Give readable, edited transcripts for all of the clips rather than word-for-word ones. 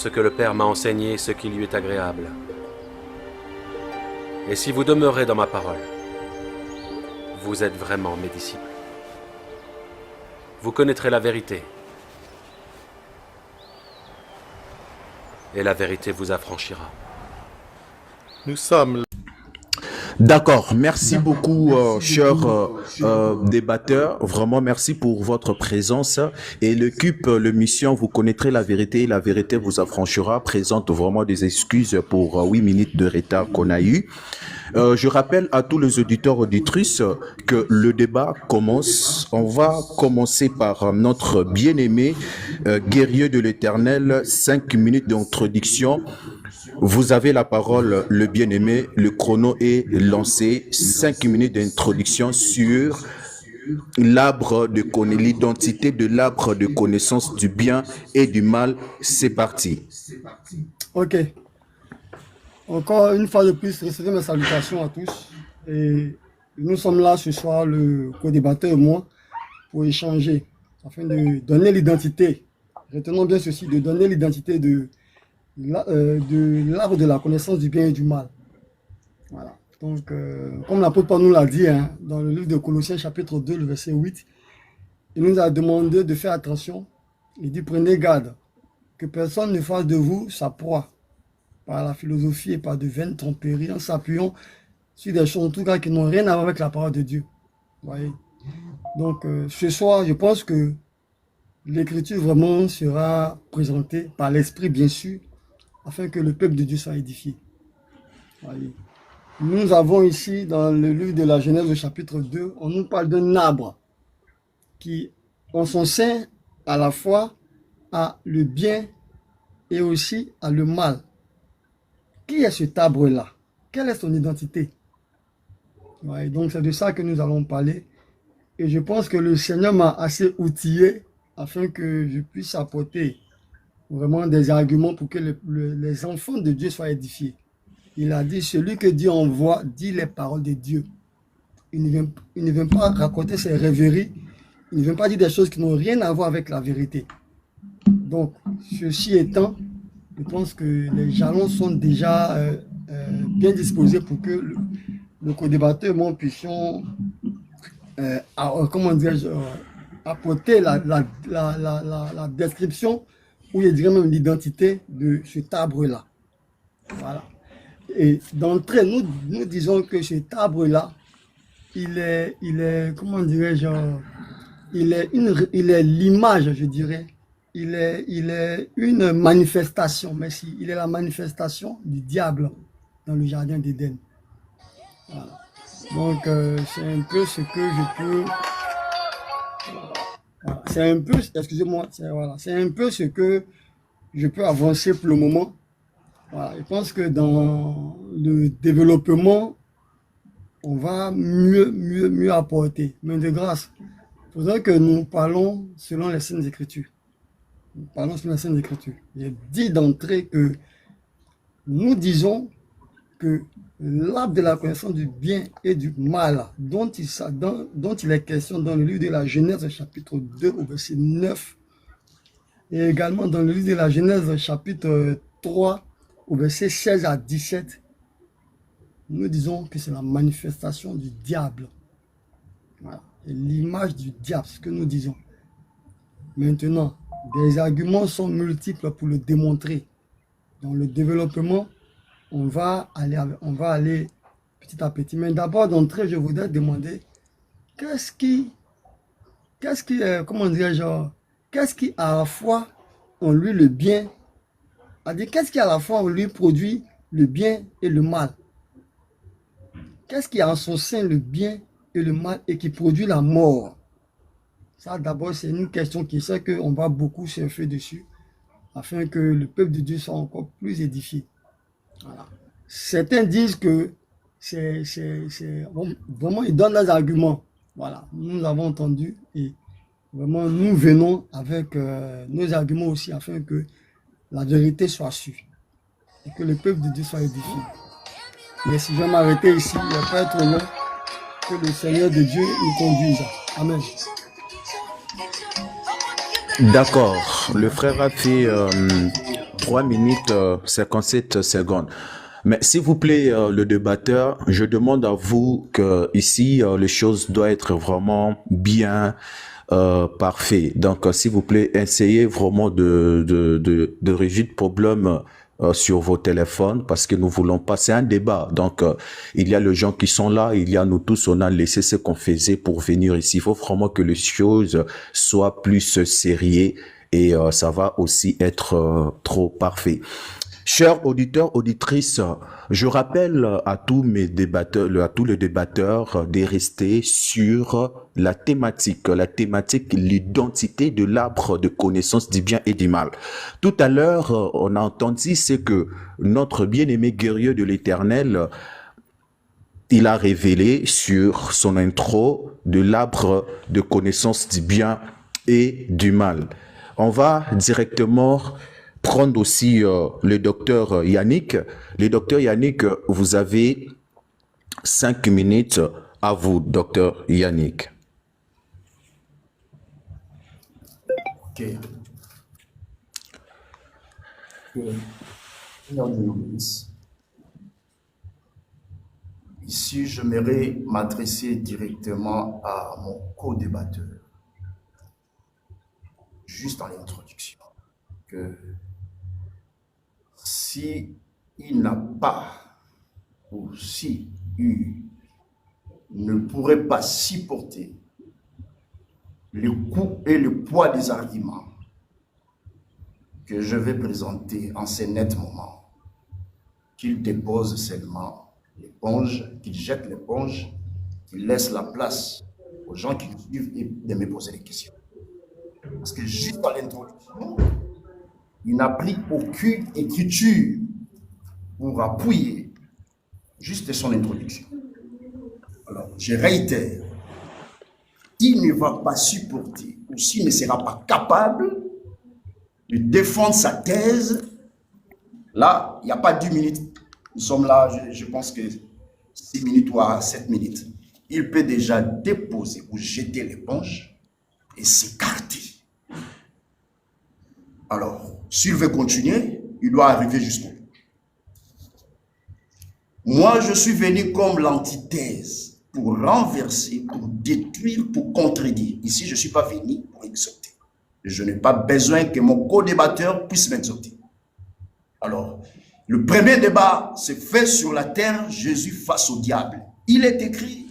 ce que le Père m'a enseigné, ce qui lui est agréable. Et si vous demeurez dans ma parole, vous êtes vraiment mes disciples. Vous connaîtrez la vérité, et la vérité vous affranchira. Nous sommes D'accord, merci beaucoup, chers débatteurs. Vraiment, merci pour votre présence. Et le CUP, le mission, vous connaîtrez la vérité et la vérité vous affranchira. Présente vraiment des excuses pour 8 minutes de retard qu'on a eu. Je rappelle à tous les auditeurs auditrices que le débat commence. On va commencer par notre bien-aimé guerrier de l'Éternel. 5 minutes d'introduction. Vous avez la parole, le bien-aimé. Le chrono est lancé. 5 minutes d'introduction sur l'identité de l'arbre de connaissance du bien et du mal. C'est parti. Ok. Encore une fois de plus, recevez mes salutations à tous. Et nous sommes là ce soir, le co-débatteur et moi, pour échanger, afin de donner l'identité. Retenons bien ceci, de donner l'identité de l'arbre de la connaissance du bien et du mal. Voilà. Donc, comme l'apôtre Paul nous l'a dit, hein, dans le livre de Colossiens chapitre 2, le verset 8, il nous a demandé de faire attention. Il dit, prenez garde, que personne ne fasse de vous sa proie, par la philosophie et par de vaines tromperies, en s'appuyant sur des choses en tout cas qui n'ont rien à voir avec la parole de Dieu. Vous voyez? Donc, ce soir, je pense que l'écriture vraiment sera présentée par l'esprit, bien sûr, afin que le peuple de Dieu soit édifié. Voyez. Nous avons ici, dans le livre de la Genèse, au chapitre 2, on nous parle d'un arbre qui, en son sein, à la fois, a le bien et aussi a le mal. Qui est cet arbre-là? Quelle est son identité? Ouais, donc c'est de ça que nous allons parler. Et je pense que le Seigneur m'a assez outillé afin que je puisse apporter vraiment des arguments pour que les enfants de Dieu soient édifiés. Il a dit, celui que Dieu envoie dit les paroles de Dieu. Il ne vient pas raconter ses rêveries. Il ne vient pas dire des choses qui n'ont rien à voir avec la vérité. Donc, ceci étant, je pense que les jalons sont déjà bien disposés pour que le co-débatteur et moi puissions apporter la description, ou je dirais même l'identité de cet arbre-là. Voilà. Et d'entrée, nous disons que cet arbre-là, il est comment dirais-je, il est l'image, je dirais. Il est une manifestation, merci. Il est la manifestation du diable dans le jardin d'Éden. Voilà. Donc, c'est un peu ce que je peux... Voilà. C'est un peu, excusez-moi, c'est un peu ce que je peux avancer pour le moment. Voilà. Je pense que dans le développement, on va mieux apporter. Mais de grâce, il faudrait que nous parlons selon les Saintes Écritures. Nous parlons selon les Saintes Écritures. J'ai dit d'entrée que nous disons que l'arbre de la connaissance du bien et du mal, dont il est question dans le livre de la Genèse, chapitre 2, au verset 9, et également dans le livre de la Genèse, chapitre 3, au verset 16 à 17, nous disons que c'est la manifestation du diable. Voilà. L'image du diable, c'est ce que nous disons. Maintenant, des arguments sont multiples pour le démontrer. Dans le développement, on va aller petit à petit. Mais d'abord, d'entrée, je voudrais demander qu'est-ce qui à la fois en lui le bien, qu'est-ce qui à la fois en lui produit le bien et le mal? Qu'est-ce qui a en son sein le bien et le mal et qui produit la mort? Ça, d'abord, c'est une question qui sait qu'on va beaucoup surfer dessus afin que le peuple de Dieu soit encore plus édifié. Voilà. Certains disent que vraiment, ils donnent des arguments. Voilà, nous avons entendu et vraiment, nous venons avec nos arguments aussi afin que la vérité soit sûre et que le peuple de Dieu soit édifié. Mais si je vais m'arrêter ici, il ne va pas être long, que le Seigneur de Dieu nous conduise. Amen. D'accord. Le frère a fait 3 minutes 57 secondes. Mais s'il vous plaît, le débatteur, je demande à vous que ici, les choses doivent être vraiment bien parfait. Donc, s'il vous plaît, essayez vraiment de résoudre le problème sur vos téléphones parce que nous voulons pas, c'est un débat. Donc, il y a les gens qui sont là, il y a nous tous, on a laissé ce qu'on faisait pour venir ici. Il faut vraiment que les choses soient plus sérieuses et ça va aussi être trop parfait. Chers auditeurs, auditrices, je rappelle à tous mes débatteurs, à tous les débatteurs de rester sur la thématique, l'identité de l'arbre de connaissance du bien et du mal. Tout à l'heure, on a entendu ce que notre bien-aimé guerrier de l'Éternel, il a révélé sur son intro de l'arbre de connaissance du bien et du mal. On va directement prendre aussi le docteur Yannick. Le docteur Yannick, vous avez 5 minutes à vous, docteur Yannick. Ok. Seigneur Dieu nous bénisse. Ici, j'aimerais m'adresser directement à mon co-débatteur, juste en introduction, que si il n'a pas, ou si il ne pourrait pas supporter le coût et le poids des arguments que je vais présenter en ces nets moments, qu'il dépose seulement l'éponge, qu'il jette l'éponge, qu'il laisse la place aux gens qui nous suivent et de me poser des questions. Parce que juste dans l'introduction, il n'a pris aucune écriture pour appuyer juste son introduction. Alors, je réitère, il ne va pas supporter, ou s'il ne sera pas capable de défendre sa thèse, là, il n'y a pas 10 minutes. Nous sommes là, je pense que 6 minutes ou 7 minutes. Il peut déjà déposer ou jeter l'éponge et s'écarter. Alors, s'il veut continuer, il doit arriver jusqu'au bout. Moi, je suis venu comme l'antithèse pour renverser, pour détruire, pour contredire. Ici, je ne suis pas venu pour exhorter. Je n'ai pas besoin que mon co-débatteur puisse m'exhorter. Alors, le premier débat se fait sur la terre, Jésus face au diable. Il est écrit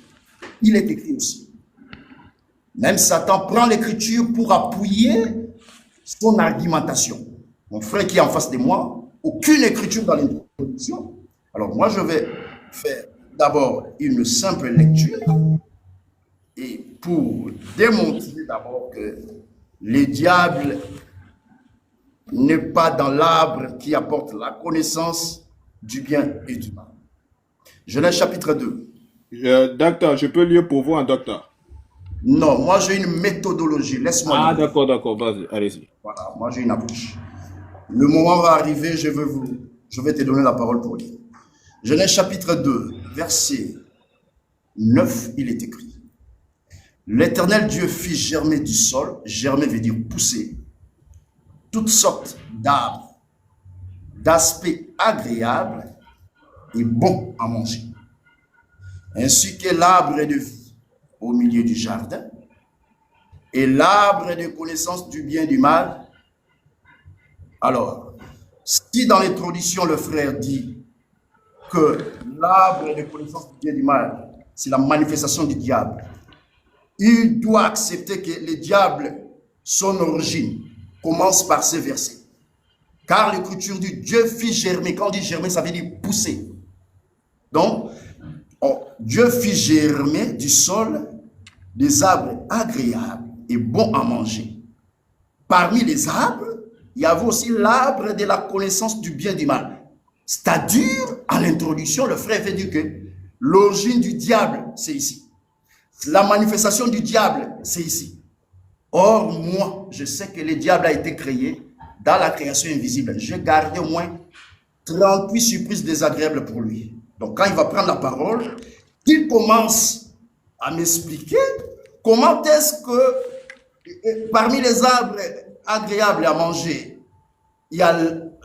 aussi. Même Satan prend l'écriture pour appuyer son argumentation. Mon frère qui est en face de moi, aucune écriture dans l'introduction. Alors moi, je vais faire d'abord une simple lecture et pour démontrer d'abord que le diable n'est pas dans l'arbre qui apporte la connaissance du bien et du mal. Genèse chapitre 2. Docteur, je peux lire pour vous un docteur. Non, moi j'ai une méthodologie, laisse-moi lire. Ah d'accord, vas-y, allez-y. Voilà, moi j'ai une approche. Le moment va arriver, je vais te donner la parole pour lire. Genèse chapitre 2, verset 9, il est écrit. L'Éternel Dieu fit germer du sol, germer veut dire pousser, toutes sortes d'arbres, d'aspect agréable et bon à manger, ainsi que l'arbre de vie au milieu du jardin, et l'arbre de connaissance du bien et du mal. Alors, si dans l'introduction le frère dit que l'arbre de connaissance du bien et du mal, c'est la manifestation du diable, il doit accepter que le diable, son origine, commence par ce verset. Car l'écriture dit Dieu fit germer. Quand on dit germer, ça veut dire pousser. Donc, Dieu fit germer du sol des arbres agréables et bons à manger. Parmi les arbres, il y avait aussi l'arbre de la connaissance du bien et du mal. C'est-à-dire, à l'introduction, le frère veut dire que l'origine du diable, c'est ici. La manifestation du diable, c'est ici. Or, moi, je sais que le diable a été créé dans la création invisible. J'ai gardé au moins 38 surprises désagréables pour lui. Donc, quand il va prendre la parole, il commence à m'expliquer comment est-ce que parmi les arbres agréables à manger, il y a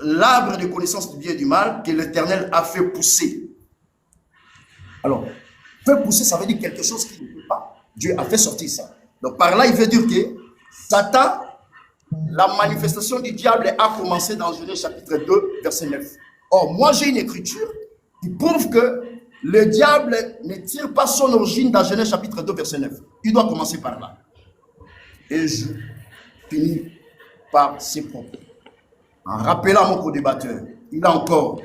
l'arbre de connaissance du bien et du mal que l'Éternel a fait pousser. Alors, faire pousser, ça veut dire quelque chose qui ne peut pas. Dieu a fait sortir ça. Donc, par là, il veut dire que Satan, la manifestation du diable a commencé dans Genèse chapitre 2, verset 9. Or, moi, j'ai une écriture qui prouve que le diable ne tire pas son origine dans Genèse chapitre 2, verset 9. Il doit commencer par là. Et je finis par ces propos. En rappelant à mon co-débatteur, il a encore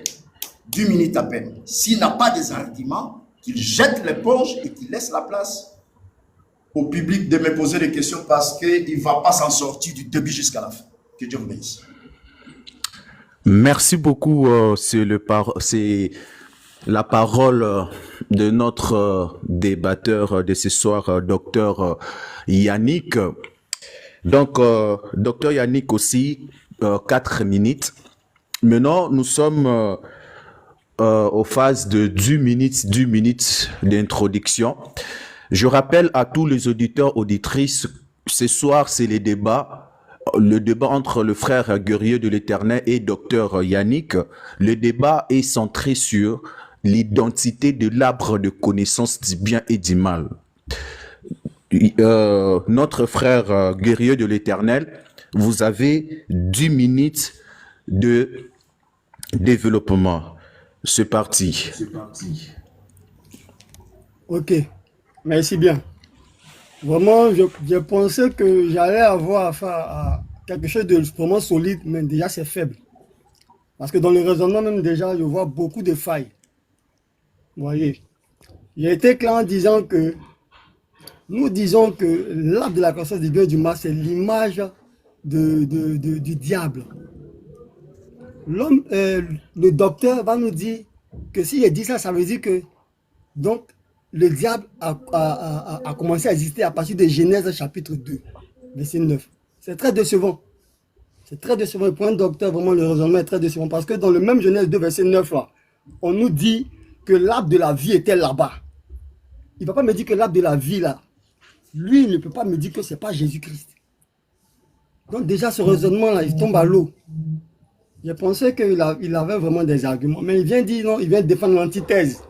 10 minutes à peine. S'il n'a pas des arguments, qu'il jette l'éponge et qu'il laisse la place au public de me poser des questions parce qu'il ne va pas s'en sortir du début jusqu'à la fin. Que Dieu vous bénisse. Merci beaucoup. C'est la parole de notre débatteur de ce soir, docteur Yannick. Donc, docteur Yannick aussi, 4 minutes. Maintenant, nous sommes aux phases de 10 minutes d'introduction. Je rappelle à tous les auditeurs, auditrices, ce soir, c'est le débat entre le frère guerrier de l'Éternel et docteur Yannick. Le débat est centré sur l'identité de l'arbre de connaissance du bien et du mal. Notre frère guerrier de l'Éternel, vous avez 10 minutes de développement. C'est parti. Ok, merci bien. Vraiment, je pensais que j'allais avoir affaire à quelque chose de vraiment solide, mais déjà c'est faible. Parce que dans le raisonnement même déjà, je vois beaucoup de failles. Vous voyez, j'ai été clair en disant que nous disons que l'arbre de la connaissance du bien et du mal, c'est l'image du diable. L'homme, le docteur va nous dire que si il dit ça, ça veut dire que donc le diable a commencé à exister à partir de Genèse chapitre 2, verset 9. C'est très décevant. C'est très décevant. Pour un docteur, vraiment, le raisonnement est très décevant. Parce que dans le même Genèse 2, verset 9, là, on nous dit que l'arbre de la vie était là-bas. Il ne va pas me dire que l'arbre de la vie, là, lui, il ne peut pas me dire que ce n'est pas Jésus-Christ. Donc déjà, ce raisonnement-là, il tombe à l'eau. Je pensais qu'il avait vraiment des arguments. Mais il vient dire non, il vient défendre l'antithèse.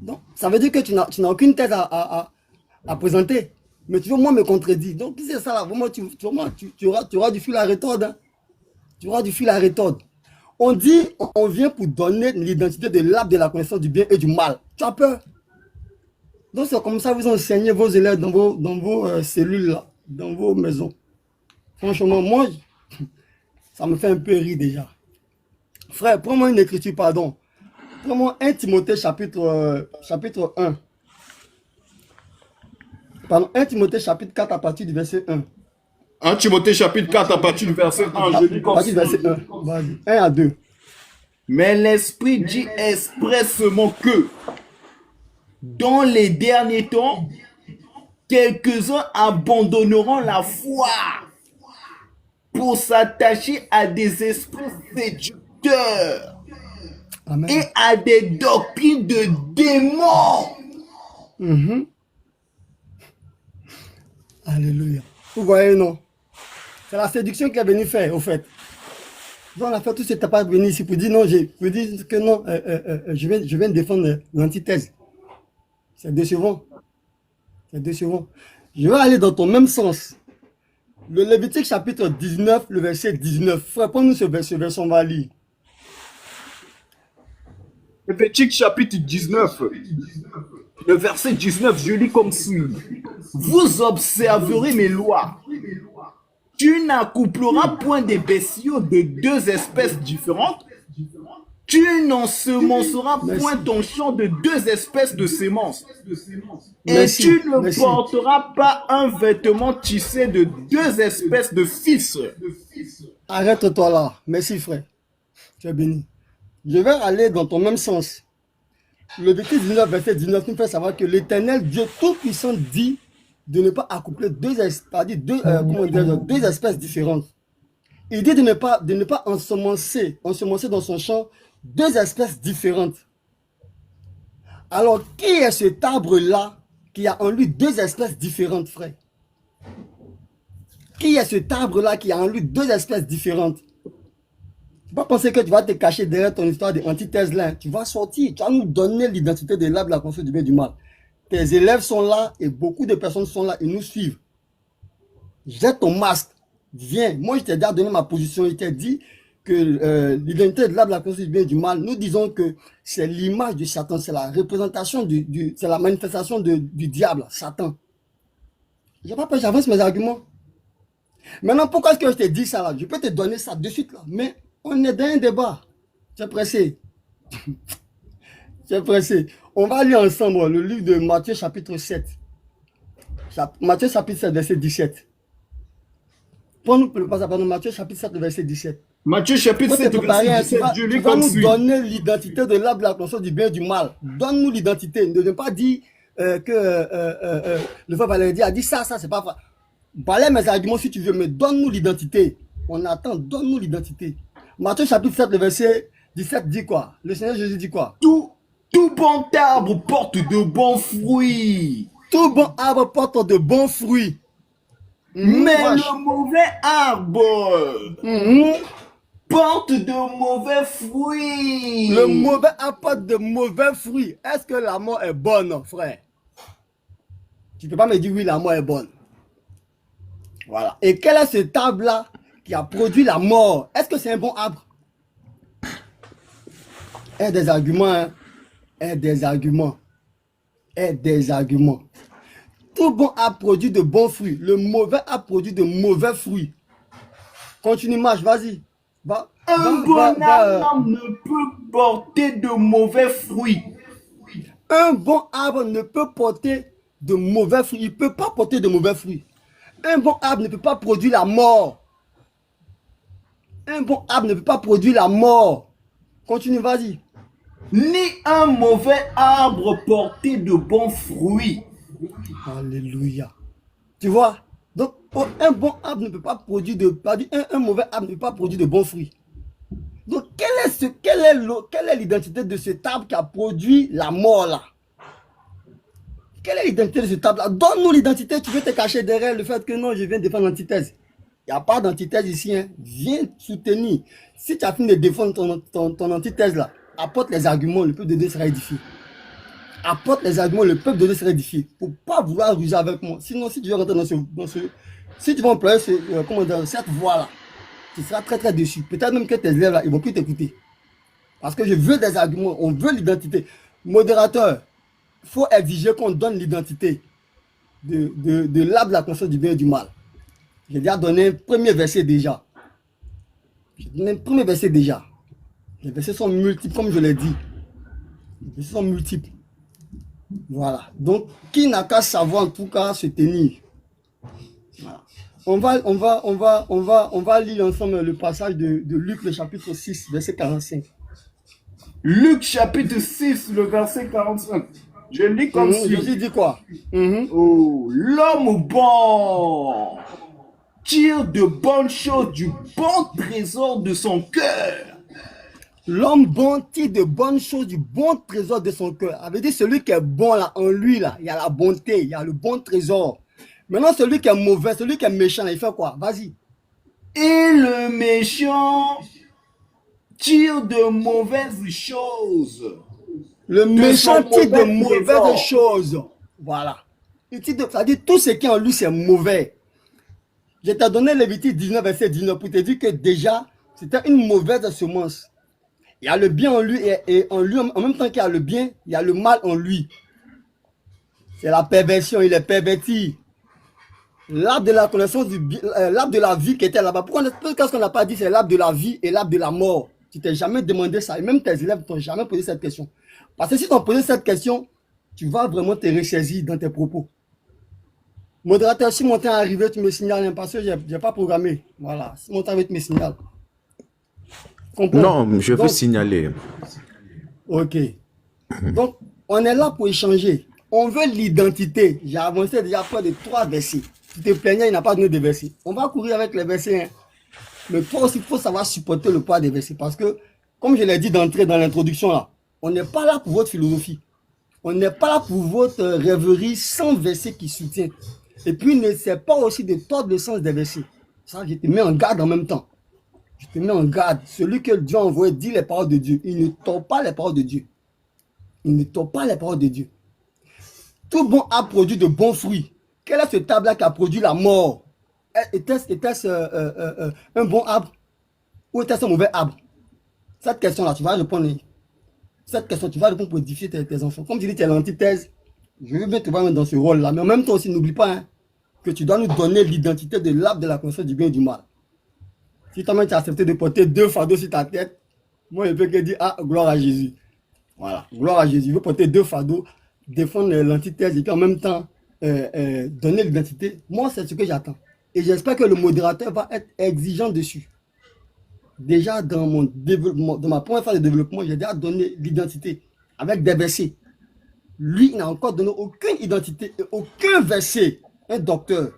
Donc, ça veut dire que tu n'as aucune thèse à présenter. Mais tu veux moi me contredire. Donc, c'est ça là. Vraiment, tu auras du fil à retordre. Hein. Tu auras du fil à retordre. On dit, on vient pour donner l'identité de l'arbre de la connaissance du bien et du mal. Tu as peur. Donc, c'est comme ça que vous enseignez vos élèves dans vos cellules là, dans vos maisons. Franchement, moi, ça me fait un peu rire déjà. Frère, prends-moi une écriture, pardon. Prends-moi 1 Timothée chapitre 1. Pardon, 1 Timothée chapitre 4 à partir du verset 1. 1 Timothée chapitre 4 à partir du verset 1, je lis comme à partir du verset 1. Vas-y. 1 à 2. Mais l'Esprit dit expressément que dans les derniers temps, quelques-uns abandonneront la foi pour s'attacher à des esprits séducteurs. Amen. Et à des doctrines de démons. Alléluia. Vous voyez, non? C'est la séduction qui est venue faire, au fait. Donc, on a fait tout ce pas venu ici pour dire non, pour dire que non, je viens défendre l'antithèse. C'est décevant. C'est décevant. Je vais aller dans ton même sens. Le Lévitique chapitre 19, le verset 19. Frère, prends-nous ce verset, on va lire. Lévitique chapitre 19, le verset 19, je lis comme suit. Vous observerez mes lois. Tu n'accoupleras point des bestiaux de deux espèces différentes. Tu n'ensemenceras point ton champ de deux espèces de semences. Et tu ne porteras pas un vêtement tissé de deux espèces de fils. Arrête-toi là. Merci frère. Tu es béni. Je vais aller dans ton même sens. Le verset 19, verset 19 nous fait savoir que l'Éternel Dieu Tout-Puissant dit de ne pas accoupler deux espèces différentes. Il dit de ne pas ensemencer dans son champ deux espèces différentes. Alors, qui est cet arbre-là qui a en lui deux espèces différentes, frère? Qui est cet arbre-là qui a en lui deux espèces différentes? faut pas penser que tu vas te cacher derrière ton histoire de antithèse là. Tu vas sortir, tu vas nous donner l'identité de l'arbre de la conscience du bien et du mal. Tes élèves sont là et beaucoup de personnes sont là et nous suivent. Jette ton masque, viens. Moi, je t'ai déjà donné ma position. Je t'ai dit que l'identité de l'arbre de la conscience du bien et du mal, nous disons que c'est l'image de Satan, c'est la représentation, c'est la manifestation du diable, Satan. J'ai pas peur, j'avance mes arguments. Maintenant, pourquoi est-ce que je te dis ça là? Je peux te donner ça de suite là, mais on est dans un débat. Tu es pressé. Tu es pressé. On va lire ensemble le livre de Matthieu chapitre 7. Matthieu chapitre 7, verset 17. Prends-nous le passage, Matthieu chapitre 7, verset 17. Matthieu chapitre 7, verset 17, je lis tu vas comme nous suit. donner l'identité de l'arbre de la conscience du bien et du mal. Donne-nous l'identité. Ne viens pas dire que le frère Valérie a dit ça, c'est pas vrai. Balais mes arguments si tu veux, mais donne-nous l'identité. On attend, donne-nous l'identité. Matthieu chapitre 7, le verset 17 dit quoi? Le Seigneur Jésus dit quoi? Tout bon arbre porte de bons fruits. Tout bon arbre porte de bons fruits. Mais le mauvais arbre porte de mauvais fruits. Le mauvais arbre porte de mauvais fruits. Est-ce que la mort est bonne, frère? Tu ne peux pas me dire oui, la mort est bonne. Voilà. Et quel est cet arbre-là qui a produit la mort? Est-ce que c'est un bon arbre? Des arguments, hein? Des arguments. Des arguments. Tout bon arbre produit de bons fruits. Le mauvais arbre produit de mauvais fruits. Continue, marche, vas-y. Un bon arbre ne peut porter de mauvais fruits. Un bon arbre ne peut porter de mauvais fruits. Il ne peut pas porter de mauvais fruits. Un bon arbre ne peut pas produire la mort. Un bon arbre ne peut pas produire la mort. Continue, vas-y. Ni un mauvais arbre porter de bons fruits. Alléluia. Tu vois? Donc, un bon arbre ne peut pas produire un mauvais arbre ne peut pas produire de bons fruits. Donc, quelle est l'identité de cet arbre qui a produit la mort là? Quelle est l'identité de cet arbre là? Donne-nous l'identité. Tu veux te cacher derrière le fait que non, je viens défendre l'antithèse. Il n'y a pas d'antithèse ici. Hein. Viens soutenir. Si tu as fini de défendre ton antithèse là, apporte les arguments, le peuple de Dieu sera édifié. Apporte les arguments, le peuple de Dieu sera édifié. Il ne faut pas vouloir ruser avec moi. Sinon, si tu veux rentrer si tu vas employer cette voie-là, tu seras très très déçu. Peut-être même que tes élèves là, ils ne vont plus t'écouter. Parce que je veux des arguments, on veut l'identité. Modérateur, il faut exiger qu'on donne l'identité de l'arbre de la conscience du bien et du mal. J'ai déjà donné un premier verset déjà. Les versets sont multiples, comme je l'ai dit. Les versets sont multiples. Voilà. Donc, qui n'a qu'à savoir en tout cas se tenir. Voilà. On va lire ensemble le passage de Luc, le chapitre 6, verset 45. Luc, chapitre 6, le verset 45. Je lis comme suit. Jésus dit quoi? Oh, l'homme bon tire de bonnes choses du bon trésor de son cœur. L'homme bon tire de bonnes choses du bon trésor de son cœur. Ça veut dire celui qui est bon là, en lui là, il y a la bonté, il y a le bon trésor. Maintenant celui qui est mauvais, celui qui est méchant, il fait quoi? Vas-y. Et le méchant tire de mauvaises choses. Le méchant tire de mauvaises choses. Voilà. Ça dit tout ce qui est en lui, c'est mauvais. Je t'ai donné Lévitique 19, verset 19 pour te dire que déjà, c'était une mauvaise semence. Il y a le bien en lui et en lui, en même temps qu'il y a le bien, il y a le mal en lui. C'est la perversion, il est perverti. L'arbre de la connaissance l'arbre de la vie qui était là-bas. Pourquoi est-ce qu'on n'a pas dit c'est l'arbre de la vie et l'arbre de la mort? Tu t'es jamais demandé ça et même tes élèves ne t'ont jamais posé cette question. Parce que si tu as posé cette question, tu vas vraiment te ressaisir dans tes propos. Modérateur, si mon temps est arrivé, tu me signales, parce que je n'ai pas programmé. Voilà, si mon temps arrive, tu me signales. Non, je veux signaler. Ok. Donc, on est là pour échanger. On veut l'identité. J'ai avancé déjà près de 3 versets. Tu te plaignais, il n'a pas donné de versets. On va courir avec les versets. Hein. Mais toi aussi, il faut savoir supporter le poids des versets. Parce que, comme je l'ai dit d'entrée dans l'introduction, là, on n'est pas là pour votre philosophie. On n'est pas là pour votre rêverie sans versets qui soutiennent. Et puis, n'essaie pas aussi de tordre le sens des versets. Ça, je te mets en garde en même temps. Je te mets en garde. Celui que Dieu a envoyé dit les paroles de Dieu. Il ne tord pas les paroles de Dieu. Il ne tord pas les paroles de Dieu. Tout bon a produit de bons fruits. Quel est ce arbre-là qui a produit la mort? Était-ce un bon arbre ou était-ce un mauvais arbre? Cette question-là, tu vas répondre. Cette question, tu vas répondre pour édifier tes enfants. Comme tu dis, tu es l'antithèse. Je veux bien te voir dans ce rôle-là. Mais en même temps aussi, n'oublie pas que tu dois nous donner l'identité de l'arbre de la connaissance du bien et du mal. Si toi-même tu as accepté de porter 2 fardeaux sur ta tête, moi je peux que dire, ah, gloire à Jésus. Voilà, gloire à Jésus. Je veux porter 2 fardeaux, défendre l'antithèse et puis en même temps donner l'identité. Moi, c'est ce que j'attends. Et j'espère que le modérateur va être exigeant dessus. Déjà, dans mon développement, dans ma première phase de développement, j'ai déjà donné l'identité avec des versets. Lui, il n'a encore donné aucune identité et aucun verset. Un docteur.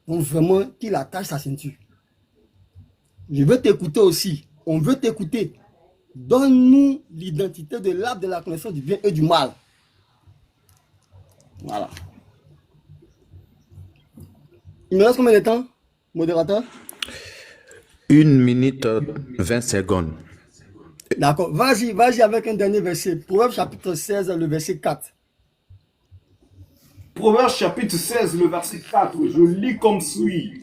Donc vraiment, qu'il attache sa ceinture. Je veux t'écouter aussi. On veut t'écouter. Donne-nous l'identité de l'arbre de la connaissance du bien et du mal. Voilà. Il me reste combien de temps, modérateur? 1 minute 20 secondes. D'accord. Vas-y avec un dernier verset. Proverbe chapitre 16, le verset 4. Proverbe chapitre 16, le verset 4, je lis comme suit.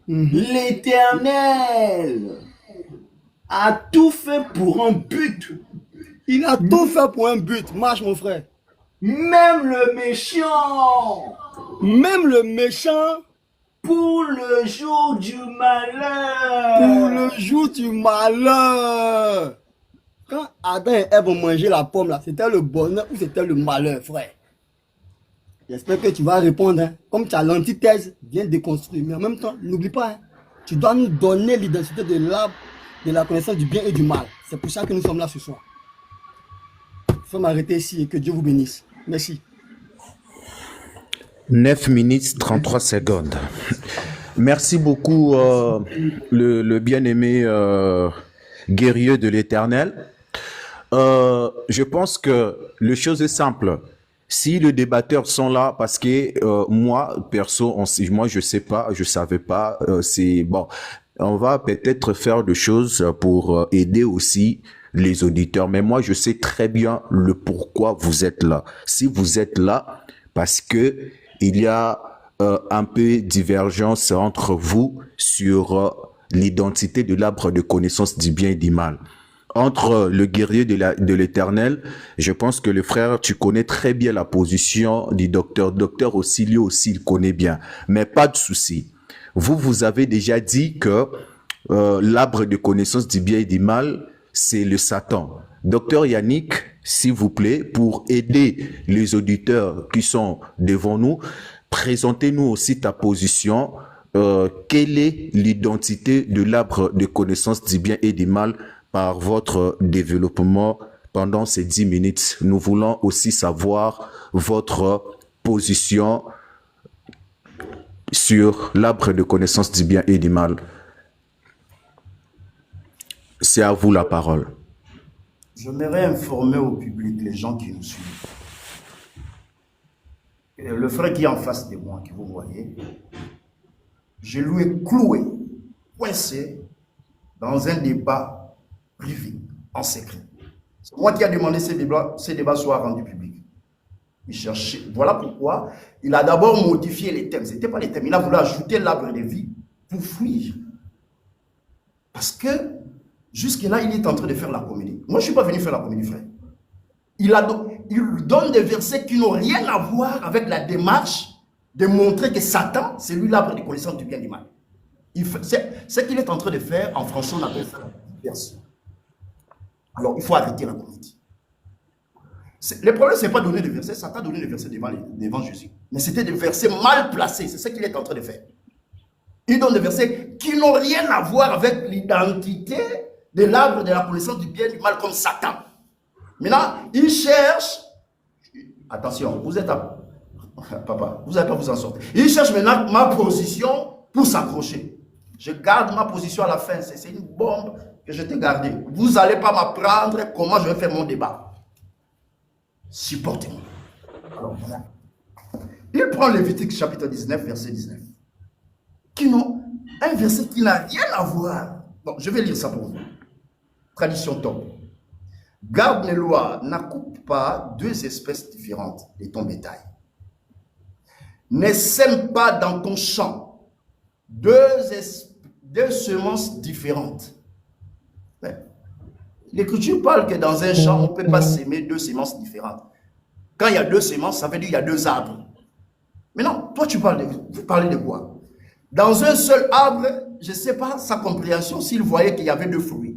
L'Éternel a tout fait pour un but. Il a tout fait pour un but. Marche, mon frère. Même le méchant. Même le méchant. Pour le jour du malheur. Pour le jour du malheur. Quand Adam et Ève ont mangé la pomme là, c'était le bonheur ou c'était le malheur, frère? J'espère que tu vas répondre. Hein. Comme tu as l'antithèse, viens déconstruire. Mais en même temps, n'oublie pas, hein, tu dois nous donner l'identité de l'arbre de la connaissance du bien et du mal. C'est pour ça que nous sommes là ce soir. Il faut m'arrêter ici et que Dieu vous bénisse. Merci. 9 minutes 33 secondes. Merci beaucoup, le bien-aimé guerrier de l'Éternel. Je pense que la chose est simple. Si les débatteurs sont là, parce que moi, perso, moi, je sais pas, je savais pas, c'est bon. On va peut-être faire des choses pour aider aussi les auditeurs. Mais moi, je sais très bien le pourquoi vous êtes là. Si vous êtes là, parce que il y a un peu divergence entre vous sur l'identité de l'arbre de connaissance du bien et du mal. Entre le guerrier de l'Éternel, je pense que le frère, tu connais très bien la position du docteur. Docteur aussi, lui aussi, il connaît bien. Mais pas de souci. Vous avez déjà dit que l'arbre de connaissance du bien et du mal, c'est le Satan. Docteur Yannick, s'il vous plaît, pour aider les auditeurs qui sont devant nous, présentez-nous aussi ta position. Quelle est l'identité de l'arbre de connaissance du bien et du mal par votre développement pendant ces 10 minutes? Nous voulons aussi savoir votre position sur l'arbre de connaissance du bien et du mal. C'est à vous la parole. J'aimerais informer au public, les gens qui nous suivent. Le frère qui est en face de moi, que vous voyez, je lui ai cloué, coincé, dans un débat privé, en secret. C'est moi qui ai demandé que ces débats soient rendus publics. Il cherchait. Voilà pourquoi il a d'abord modifié les thèmes. Ce n'était pas les thèmes. Il a voulu ajouter l'arbre de vie pour fuir. Parce que jusque-là, il est en train de faire la comédie. Moi, je ne suis pas venu faire la comédie, frère. Il donne des versets qui n'ont rien à voir avec la démarche de montrer que Satan, c'est lui l'arbre de connaissance du bien et du mal. Ce qu'il est en train de faire, en français, on appelle ça la diversion. Alors, il faut arrêter la comédie. Le problème, ce n'est pas donner des versets. Satan a donné des versets devant Jésus. Mais c'était des versets mal placés. C'est ce qu'il est en train de faire. Il donne des versets qui n'ont rien à voir avec l'identité de l'arbre de la connaissance du bien et du mal comme Satan. Maintenant, il cherche. Attention, vous êtes à. Papa, vous n'allez pas vous en sortir. Il cherche maintenant ma position pour s'accrocher. Je garde ma position à la fin. C'est une bombe que je t'ai gardée. Vous n'allez pas m'apprendre comment je vais faire mon débat. Supportez-moi. Alors voilà. Il prend Lévitique chapitre 19, verset 19. Qui n'ont Un verset qui n'a rien à voir. Bon, je vais lire ça pour vous. Tradition top. Garde mes lois, n'accoupe pas deux espèces différentes de ton bétail. Ne sème pas dans ton champ deux semences différentes. L'Écriture parle que dans un champ, on ne peut pas s'aimer deux semences différentes. Quand il y a deux semences, ça veut dire qu'il y a deux arbres. Mais non, toi vous parlez de quoi? Dans un seul arbre, je ne sais pas sa compréhension s'il voyait qu'il y avait deux fruits.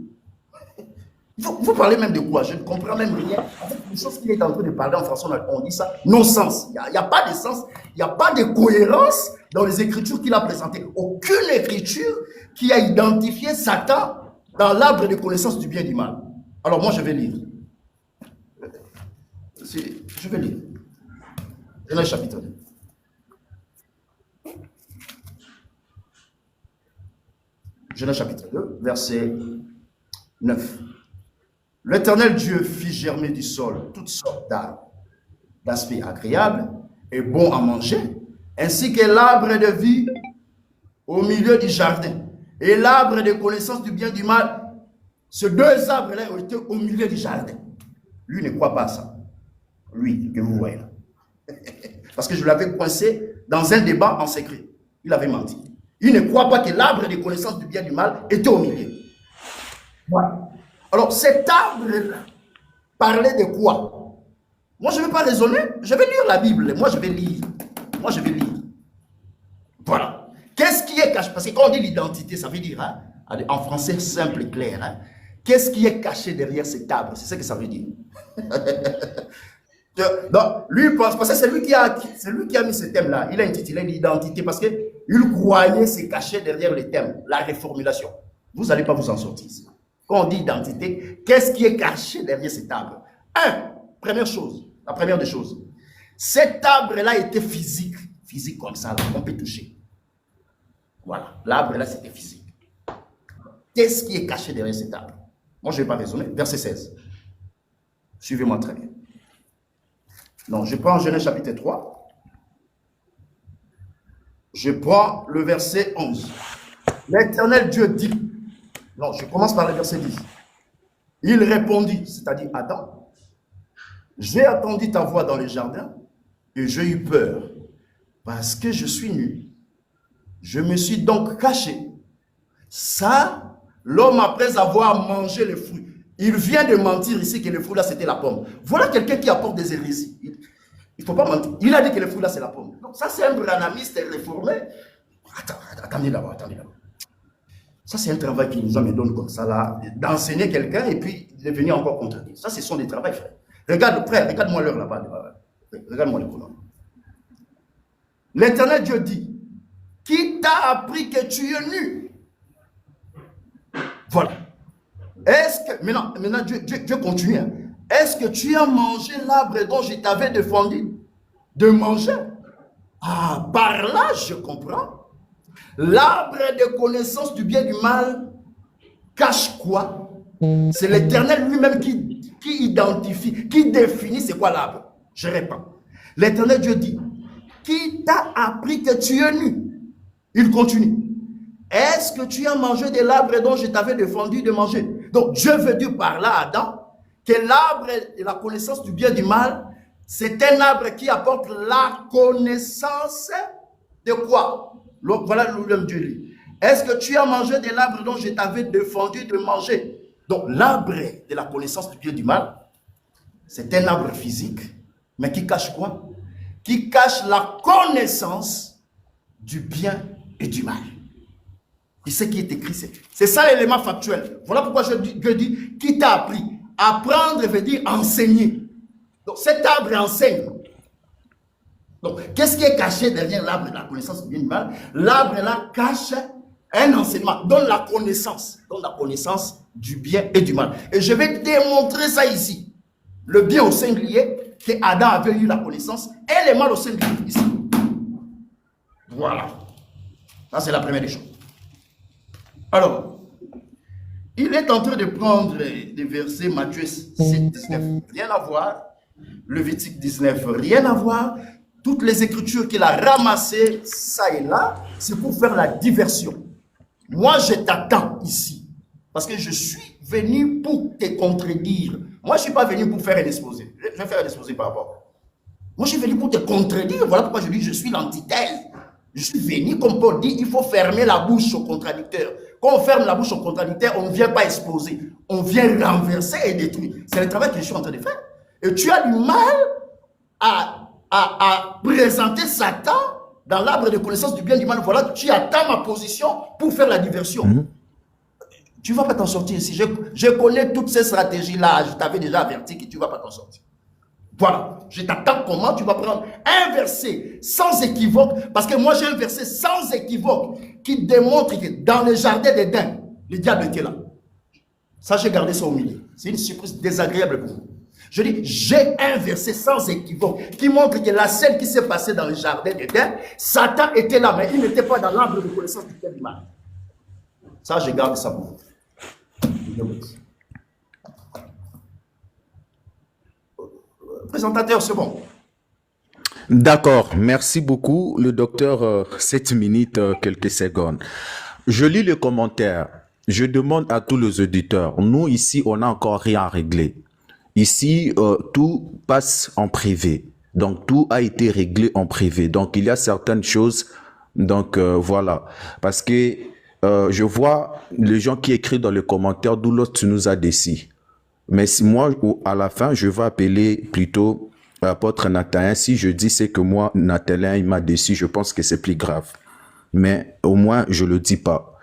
Vous parlez même de quoi? Je ne comprends même rien. En fait, les choses qu'il est en train de parler en français, on dit ça, non-sens. Il n'y a pas de sens, il n'y a pas de cohérence dans les écritures qu'il a présentées. Aucune écriture qui a identifié Satan dans l'arbre de connaissance du bien et du mal. Alors moi, je vais lire. Je vais lire. Genèse chapitre 2. Genèse chapitre 2, verset 9. L'Éternel Dieu fit germer du sol toutes sortes d'arbres, d'aspect agréable et bon à manger, ainsi que l'arbre de vie au milieu du jardin et l'arbre de connaissance du bien et du mal. Ces deux arbres-là ont été au milieu du jardin. Lui ne croit pas à ça. Lui, que vous voyez là. Parce que je l'avais coincé dans un débat en secret. Il avait menti. Il ne croit pas que l'arbre de connaissance du bien et du mal était au milieu. Voilà. Alors, cet arbre-là parlait de quoi? Moi, je ne vais pas raisonner. Je vais lire la Bible. Moi, je vais lire. Voilà. Qu'est-ce qui est caché? Parce que quand on dit l'identité, ça veut dire, hein, en français simple et clair, hein, qu'est-ce qui est caché derrière cet arbre? C'est ça que ça veut dire. Donc, lui pense, parce que c'est lui qui a mis ce thème-là. Il a intitulé l'identité parce qu'il croyait se cacher derrière le thème, la réformulation. Vous n'allez pas vous en sortir ici. Quand on dit identité, qu'est-ce qui est caché derrière cet arbre? La première des choses, cet arbre-là était physique comme ça, là, on peut toucher. Voilà, l'arbre-là, c'était physique. Qu'est-ce qui est caché derrière cet arbre? Moi, je ne vais pas raisonner. Verset 16. Suivez-moi très bien. Non, je prends Genèse chapitre 3. Je prends le verset 11. L'Éternel Dieu dit, non, je commence par le verset 10. Il répondit, c'est-à-dire Adam, j'ai entendu ta voix dans le jardin et j'ai eu peur parce que je suis nu. Je me suis donc caché. Ça, l'homme après avoir mangé les fruits, il vient de mentir ici que le fruit là c'était la pomme. Voilà quelqu'un qui apporte des hérésies. Il ne faut pas mentir. Il a dit que le fruit là c'est la pomme. Donc ça c'est un branamiste réformé. Attendez d'abord. Ça c'est un travail qui nous donne comme ça là, d'enseigner quelqu'un et puis de venir encore contredire. Ça ce sont des travaux, frère. Regarde-moi l'heure là-bas. Regarde-moi le chrono. L'Éternel Dieu dit, qui t'a appris que tu es nu? Voilà. Est-ce que, maintenant Dieu continue. Hein. Est-ce que tu as mangé l'arbre dont je t'avais défendu de manger? Ah, par là, je comprends. L'arbre de connaissance du bien et du mal cache quoi? C'est l'Éternel lui-même qui identifie, qui définit c'est quoi l'arbre. Je réponds. L'Éternel Dieu dit, qui t'a appris que tu es nu? Il continue. Est-ce que tu as mangé de l'arbre dont je t'avais défendu de manger? Donc, Dieu veut dire par là, Adam, que l'arbre de la connaissance du bien et du mal, c'est un arbre qui apporte la connaissance de quoi? Voilà le Dieu dit. Est-ce que tu as mangé de l'arbre dont je t'avais défendu de manger? Donc, l'arbre de la connaissance du bien et du mal, c'est un arbre physique, mais qui cache quoi? Qui cache la connaissance du bien et du mal. Et ce qui est écrit, c'est ça l'élément factuel. Voilà pourquoi je dis, qui t'a appris? Apprendre veut dire enseigner. Donc cet arbre enseigne. Donc qu'est-ce qui est caché derrière l'arbre de la connaissance du bien et du mal? L'arbre là cache un enseignement, donne la connaissance du bien et du mal. Et je vais démontrer ça ici. Le bien au singulier, que Adam avait eu la connaissance, et le mal au singulier ici. Voilà. Ça c'est la première des choses. Alors, il est en train de prendre des versets Matthieu 7, 19, rien à voir. Lévitique 19, rien à voir. Toutes les écritures qu'il a ramassées, ça et là, c'est pour faire la diversion. Moi, je t'attends ici. Parce que je suis venu pour te contredire. Moi, je ne suis pas venu pour faire un exposé. Je vais faire un exposé par rapport. Moi, je suis venu pour te contredire. Voilà pourquoi je dis que je suis l'antithèse. Je suis venu, comme Paul dit, il faut fermer la bouche au contradicteur. Quand on ferme la bouche au contradicteur, on ne vient pas exposer. On vient renverser et détruire. C'est le travail que je suis en train de faire. Et tu as du mal à présenter Satan dans l'arbre de connaissance du bien et du mal. Voilà, tu attends ma position pour faire la diversion. Tu ne vas pas t'en sortir ici. Je connais toutes ces stratégies-là. Je t'avais déjà averti que tu ne vas pas t'en sortir. Voilà, je t'attends comment tu vas prendre un verset sans équivoque, parce que moi j'ai un verset sans équivoque qui démontre que dans le jardin d'Éden, le diable était là. Ça, j'ai gardé ça au milieu. C'est une surprise désagréable pour vous. Je dis, j'ai un verset sans équivoque qui montre que la scène qui s'est passée dans le jardin d'Éden, Satan était là, mais il n'était pas dans l'arbre de connaissance du bien et du mal. Ça, j'ai gardé ça pour vous. Présentateur, c'est bon. D'accord, merci beaucoup. Le docteur, 7 minutes, quelques secondes. Je lis le commentaire. Je demande à tous les auditeurs, nous ici, on n'a encore rien à régler. Ici, tout passe en privé. Donc, tout a été réglé en privé. Donc, il y a certaines choses. Donc, voilà. Parce que je vois les gens qui écrivent dans les commentaires d'où l'autre nous a décis. Mais si moi, à la fin, je vais appeler plutôt l'apôtre Nathanaël. Si je dis c'est que moi, Nathanaël, il m'a déçu, je pense que c'est plus grave. Mais au moins, je le dis pas.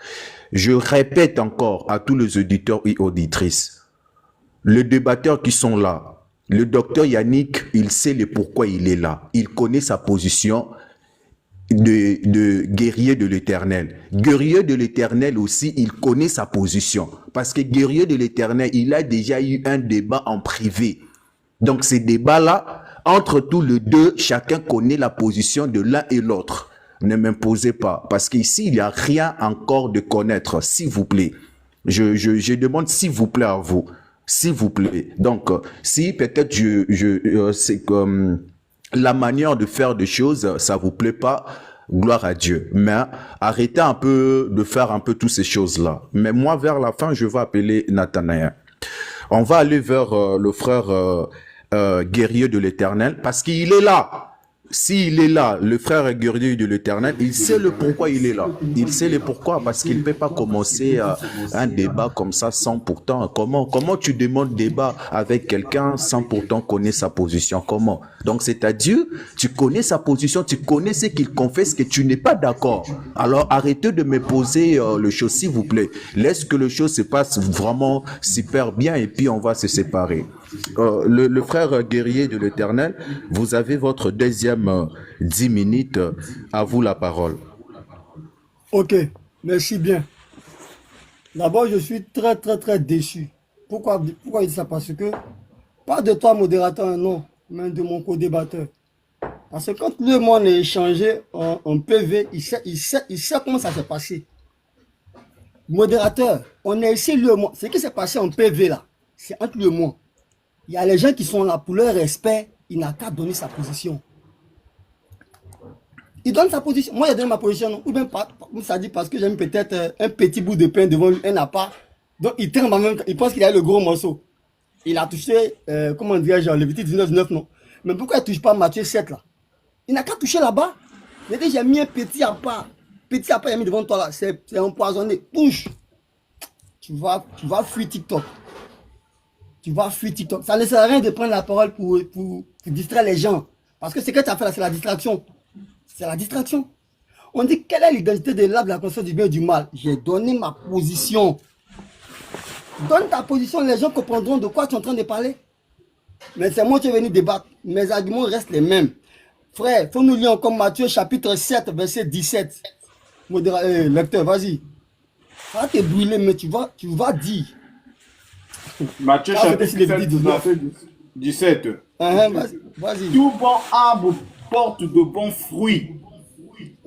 Je répète encore à tous les auditeurs et auditrices, les débatteurs qui sont là, le docteur Yannick, il sait le pourquoi il est là. Il connaît sa position de guerrier de l'Éternel. Guerrier de l'Éternel aussi, il connaît sa position. Parce que guerrier de l'Éternel, il a déjà eu un débat en privé. Donc ces débats-là, entre tous les deux, chacun connaît la position de l'un et l'autre. Ne m'imposez pas. Parce qu'ici, il n'y a rien encore de connaître, s'il vous plaît. Je demande s'il vous plaît à vous. S'il vous plaît. Donc, si peut-être c'est comme la manière de faire des choses, ça vous plaît pas, gloire à Dieu. Mais arrêtez un peu de faire un peu toutes ces choses-là. Mais moi, vers la fin, je vais appeler Nathanaël. On va aller vers le frère guerrier de l'Éternel parce qu'il est là. S'il est là, le frère guerrier de l'Éternel, il sait le pourquoi il est là. Il sait le pourquoi parce qu'il ne peut pas commencer un débat comme ça sans pourtant. Comment tu demandes débat avec quelqu'un sans pourtant connaître sa position? Comment? Donc c'est-à-dire, tu connais sa position, tu connais ce qu'il confesse que tu n'es pas d'accord. Alors arrêtez de me poser le chose, s'il vous plaît. Laisse que le chose se passe vraiment super bien et puis on va se séparer. Le frère guerrier de l'Éternel, vous avez votre deuxième 10 minutes, à vous la parole. Ok, merci bien. D'abord, je suis très déçu. Pourquoi je dis ça? Parce que, pas de toi, modérateur, non, mais de mon co-débatteur. Parce que quand le monde a échangé en PV, il sait comment ça s'est passé. Modérateur, on a essayé le mois. Ce qui s'est passé en PV là, c'est entre le mois. Il y a les gens qui sont là pour leur respect, il n'a qu'à donner sa position. Il donne sa position. Moi, il donne ma position, non? Ou bien pas, ça dit parce que j'ai mis peut-être un petit bout de pain devant lui, un n'a pas. Donc, il tremble en même temps. Il pense qu'il a le gros morceau. Il a touché, comment dirais-je, Lévitique 19, non? Mais pourquoi il ne touche pas Matthieu 7 là? Il n'a qu'à toucher là-bas. Il a dit, j'ai mis un petit à part. Petit à part, il a mis devant toi là. C'est empoisonné. Touche. Tu vas fuir TikTok. Tu vas fuir TikTok. Ça ne sert à rien de prendre la parole pour distraire les gens. Parce que ce que tu as fait là, c'est la distraction. C'est la distraction. On dit, quelle est l'identité de l'arbre de la conscience du bien et du mal? J'ai donné ma position. Donne ta position, les gens comprendront de quoi tu es en train de parler. Mais c'est moi qui est venu débattre. Mes arguments restent les mêmes. Frère, il faut nous lire encore Matthieu chapitre 7, verset 17. Lecteur, vas-y. Ça va te brûler, mais tu vas dire. Matthieu chapitre 7, 17. Vas-y. Tout bon arbre porte de bons fruits.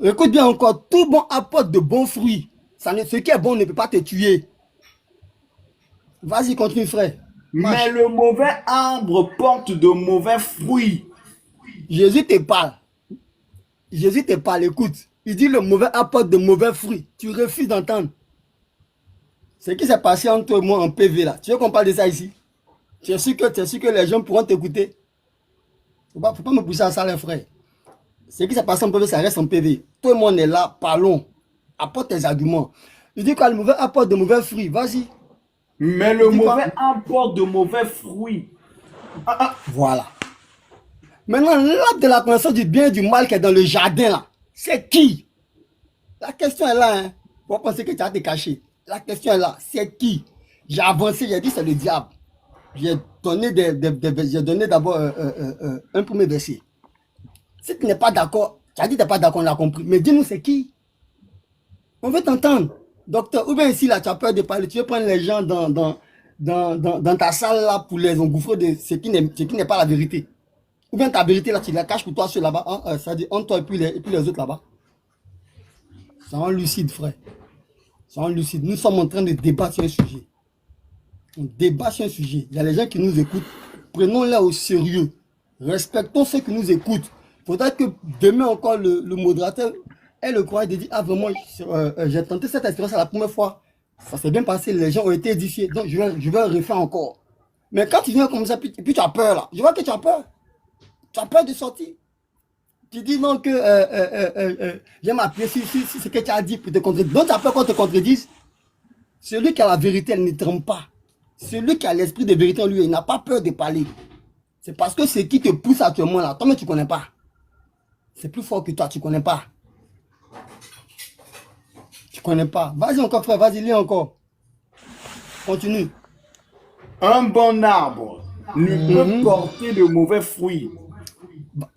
Écoute bien encore, tout bon apporte de bons fruits. Ce qui est bon ne peut pas te tuer. Vas-y, continue, frère. Marche. Mais le mauvais arbre porte de mauvais fruits. Jésus te parle. Jésus te parle, écoute. Il dit le mauvais apporte de mauvais fruits. Tu refuses d'entendre. Ce qui s'est passé entre toi et moi en PV là, tu veux qu'on parle de ça ici? Tu es sûr que les gens pourront t'écouter? Faut pas me pousser à ça, les frères. Ce qui s'est passé en PV, ça reste en PV. Tout le monde est là, parlons. Apporte tes arguments. Je dis que le mauvais apporte de mauvais fruits, vas-y. Mais le mauvais apporte de mauvais fruits. Voilà. Maintenant, l'arbre de la connaissance du bien et du mal qui est dans le jardin, là, c'est qui? La question est là, hein. Faut pas penser que tu vas te cacher. La question est là, c'est qui? J'ai avancé, j'ai dit c'est le diable. J'ai donné d'abord un premier verset. Si tu n'es pas d'accord, tu as dit que tu n'es pas d'accord, on l'a compris. Mais dis-nous c'est qui? On veut t'entendre. Docteur, ou bien ici, là, tu as peur de parler. Tu veux prendre les gens dans ta salle là pour les engouffrer de ce qui n'est pas la vérité. Ou bien ta vérité là, tu la caches pour toi, ceux là-bas. C'est-à-dire entre toi et puis les autres là-bas. C'est un lucide, frère. C'est un lucide. Nous sommes en train de débattre sur un sujet. On débat sur un sujet. Il y a les gens qui nous écoutent. Prenons-les au sérieux. Respectons ceux qui nous écoutent. Il faudrait que demain encore le modérateur ait le courage de dire ah vraiment, j'ai tenté cette expérience la première fois. Ça s'est bien passé, les gens ont été édifiés. Donc je vais refaire encore. Mais quand tu viens comme ça, puis tu as peur là. Je vois que tu as peur. Tu as peur de sortir. Tu dis non que j'aime m'appuyer sur ce que tu as dit pour te contredire. Donc tu as peur qu'on te contredise. Celui qui a la vérité, elle ne trempe pas. Celui qui a l'esprit de vérité en lui, il n'a pas peur de parler. C'est parce que ce qui te pousse actuellement là, toi-même tu ne connais pas. C'est plus fort que toi, tu ne connais pas. Tu ne connais pas. Vas-y encore frère, vas-y, lis encore. Continue. Un bon arbre ne peut porter de mauvais fruits.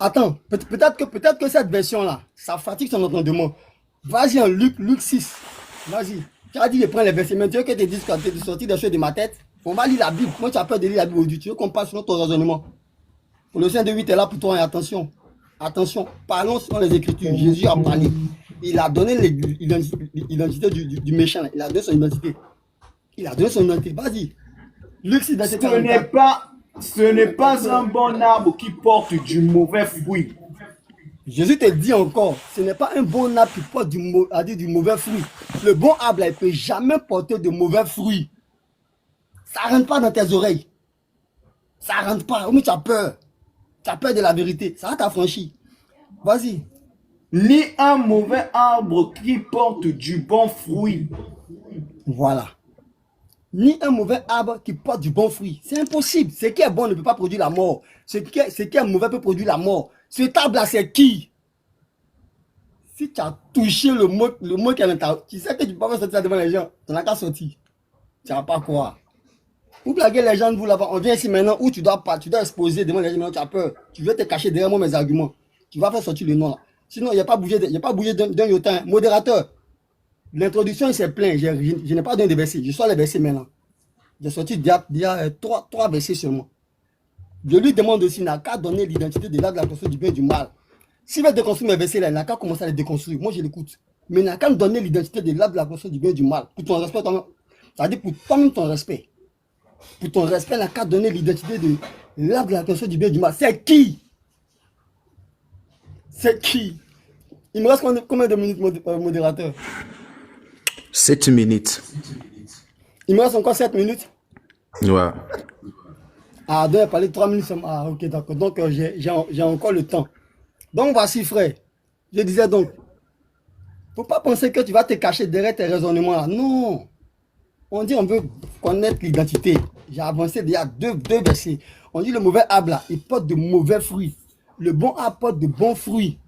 Attends, peut-être que cette version-là, ça fatigue son entendement. Vas-y en Luc 6. Vas-y. Tu as dit de prendre les versets, mais tu veux que tu dises quand tu es sorti des choses de ma tête. On va lire la Bible. Moi, tu as peur de lire la Bible aujourd'hui. Tu veux qu'on passe sur ton raisonnement. Le Saint de 8 est là pour toi. Et attention. Attention. Parlons sur les Écritures. Jésus a parlé. Il a donné l'identité du méchant. Il a donné son identité. Il a donné son identité. Vas-y. Luc 6, verset 44. Ce n'est pas un bon arbre qui porte du mauvais fruit. Jésus te dit encore, ce n'est pas un bon arbre qui porte du mauvais fruit. Le bon arbre, il ne peut jamais porter de mauvais fruits. Ça ne rentre pas dans tes oreilles. Ça ne rentre pas. Oui, tu as peur. Tu as peur de la vérité. Ça va t'affranchir. Vas-y. Ni un mauvais arbre qui porte du bon fruit. Voilà. Ni un mauvais arbre qui porte du bon fruit. C'est impossible. Ce qui est bon ne peut pas produire la mort. Ce qui est mauvais peut produire la mort. Cet arbre-là, c'est qui? Si tu as touché le mot qui est à l'intérieur, tu sais que tu ne peux pas sortir devant les gens. Tu n'as qu'à sortir. Tu ne vas pas croire. Vous blaguez les gens de vous là-bas. On vient ici maintenant où tu dois exposer devant les gens. Maintenant, tu as peur. Tu veux te cacher derrière moi mes arguments. Tu vas faire sortir le nom là. Sinon, il n'y a pas bougé d'un yotin. Modérateur. L'introduction, il s'est plein. Je n'ai pas donné de versets. Je sors les versets maintenant. J'ai sorti il y a trois versets seulement. Je lui demande aussi, il n'a qu'à donner l'identité de l'arbre de la construction du bien et du mal. S'il veut déconstruire mes versets là, il n'a qu'à commencer à les déconstruire. Moi, je l'écoute. Mais il n'a qu'à me donner l'identité de l'arbre de la construction du bien et du mal. Pour ton respect, c'est-à-dire pour toi-même ton respect. Pour ton respect, il n'a qu'à donner l'identité de l'arbre de la construction du bien et du mal. C'est qui? C'est qui? Il me reste combien de minutes, modérateur? 7 minutes. Il me reste encore 7 minutes? Ouais. Ah, donc il a parlé 3 minutes seulement. Ah, ok, d'accord. Donc, j'ai encore le temps. Donc, voici, frère. Je disais donc, faut pas penser que tu vas te cacher derrière tes raisonnements là. Non. On dit on veut connaître l'identité. J'ai avancé déjà deux versets. On dit le mauvais arbre là, il porte de mauvais fruits. Le bon arbre porte de bons fruits.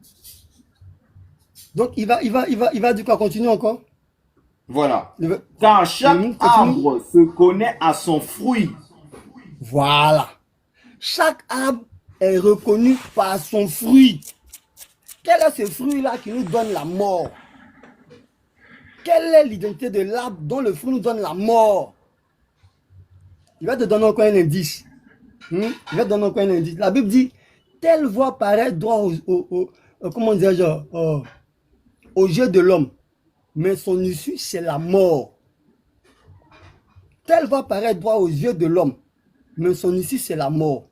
Donc, il va du coup continuer encore. Voilà. Car chaque arbre se connaît à son fruit. Voilà. Chaque arbre est reconnu par son fruit. Quel est ce fruit-là qui nous donne la mort? Quelle est l'identité de l'arbre dont le fruit nous donne la mort? Il va te donner encore un indice. Il va te donner encore un indice. La Bible dit, telle voie paraît droit comment dire, aux yeux de l'homme, mais son issue, c'est la mort. Telle voie paraît droit aux yeux de l'homme, mais son issue, c'est la mort.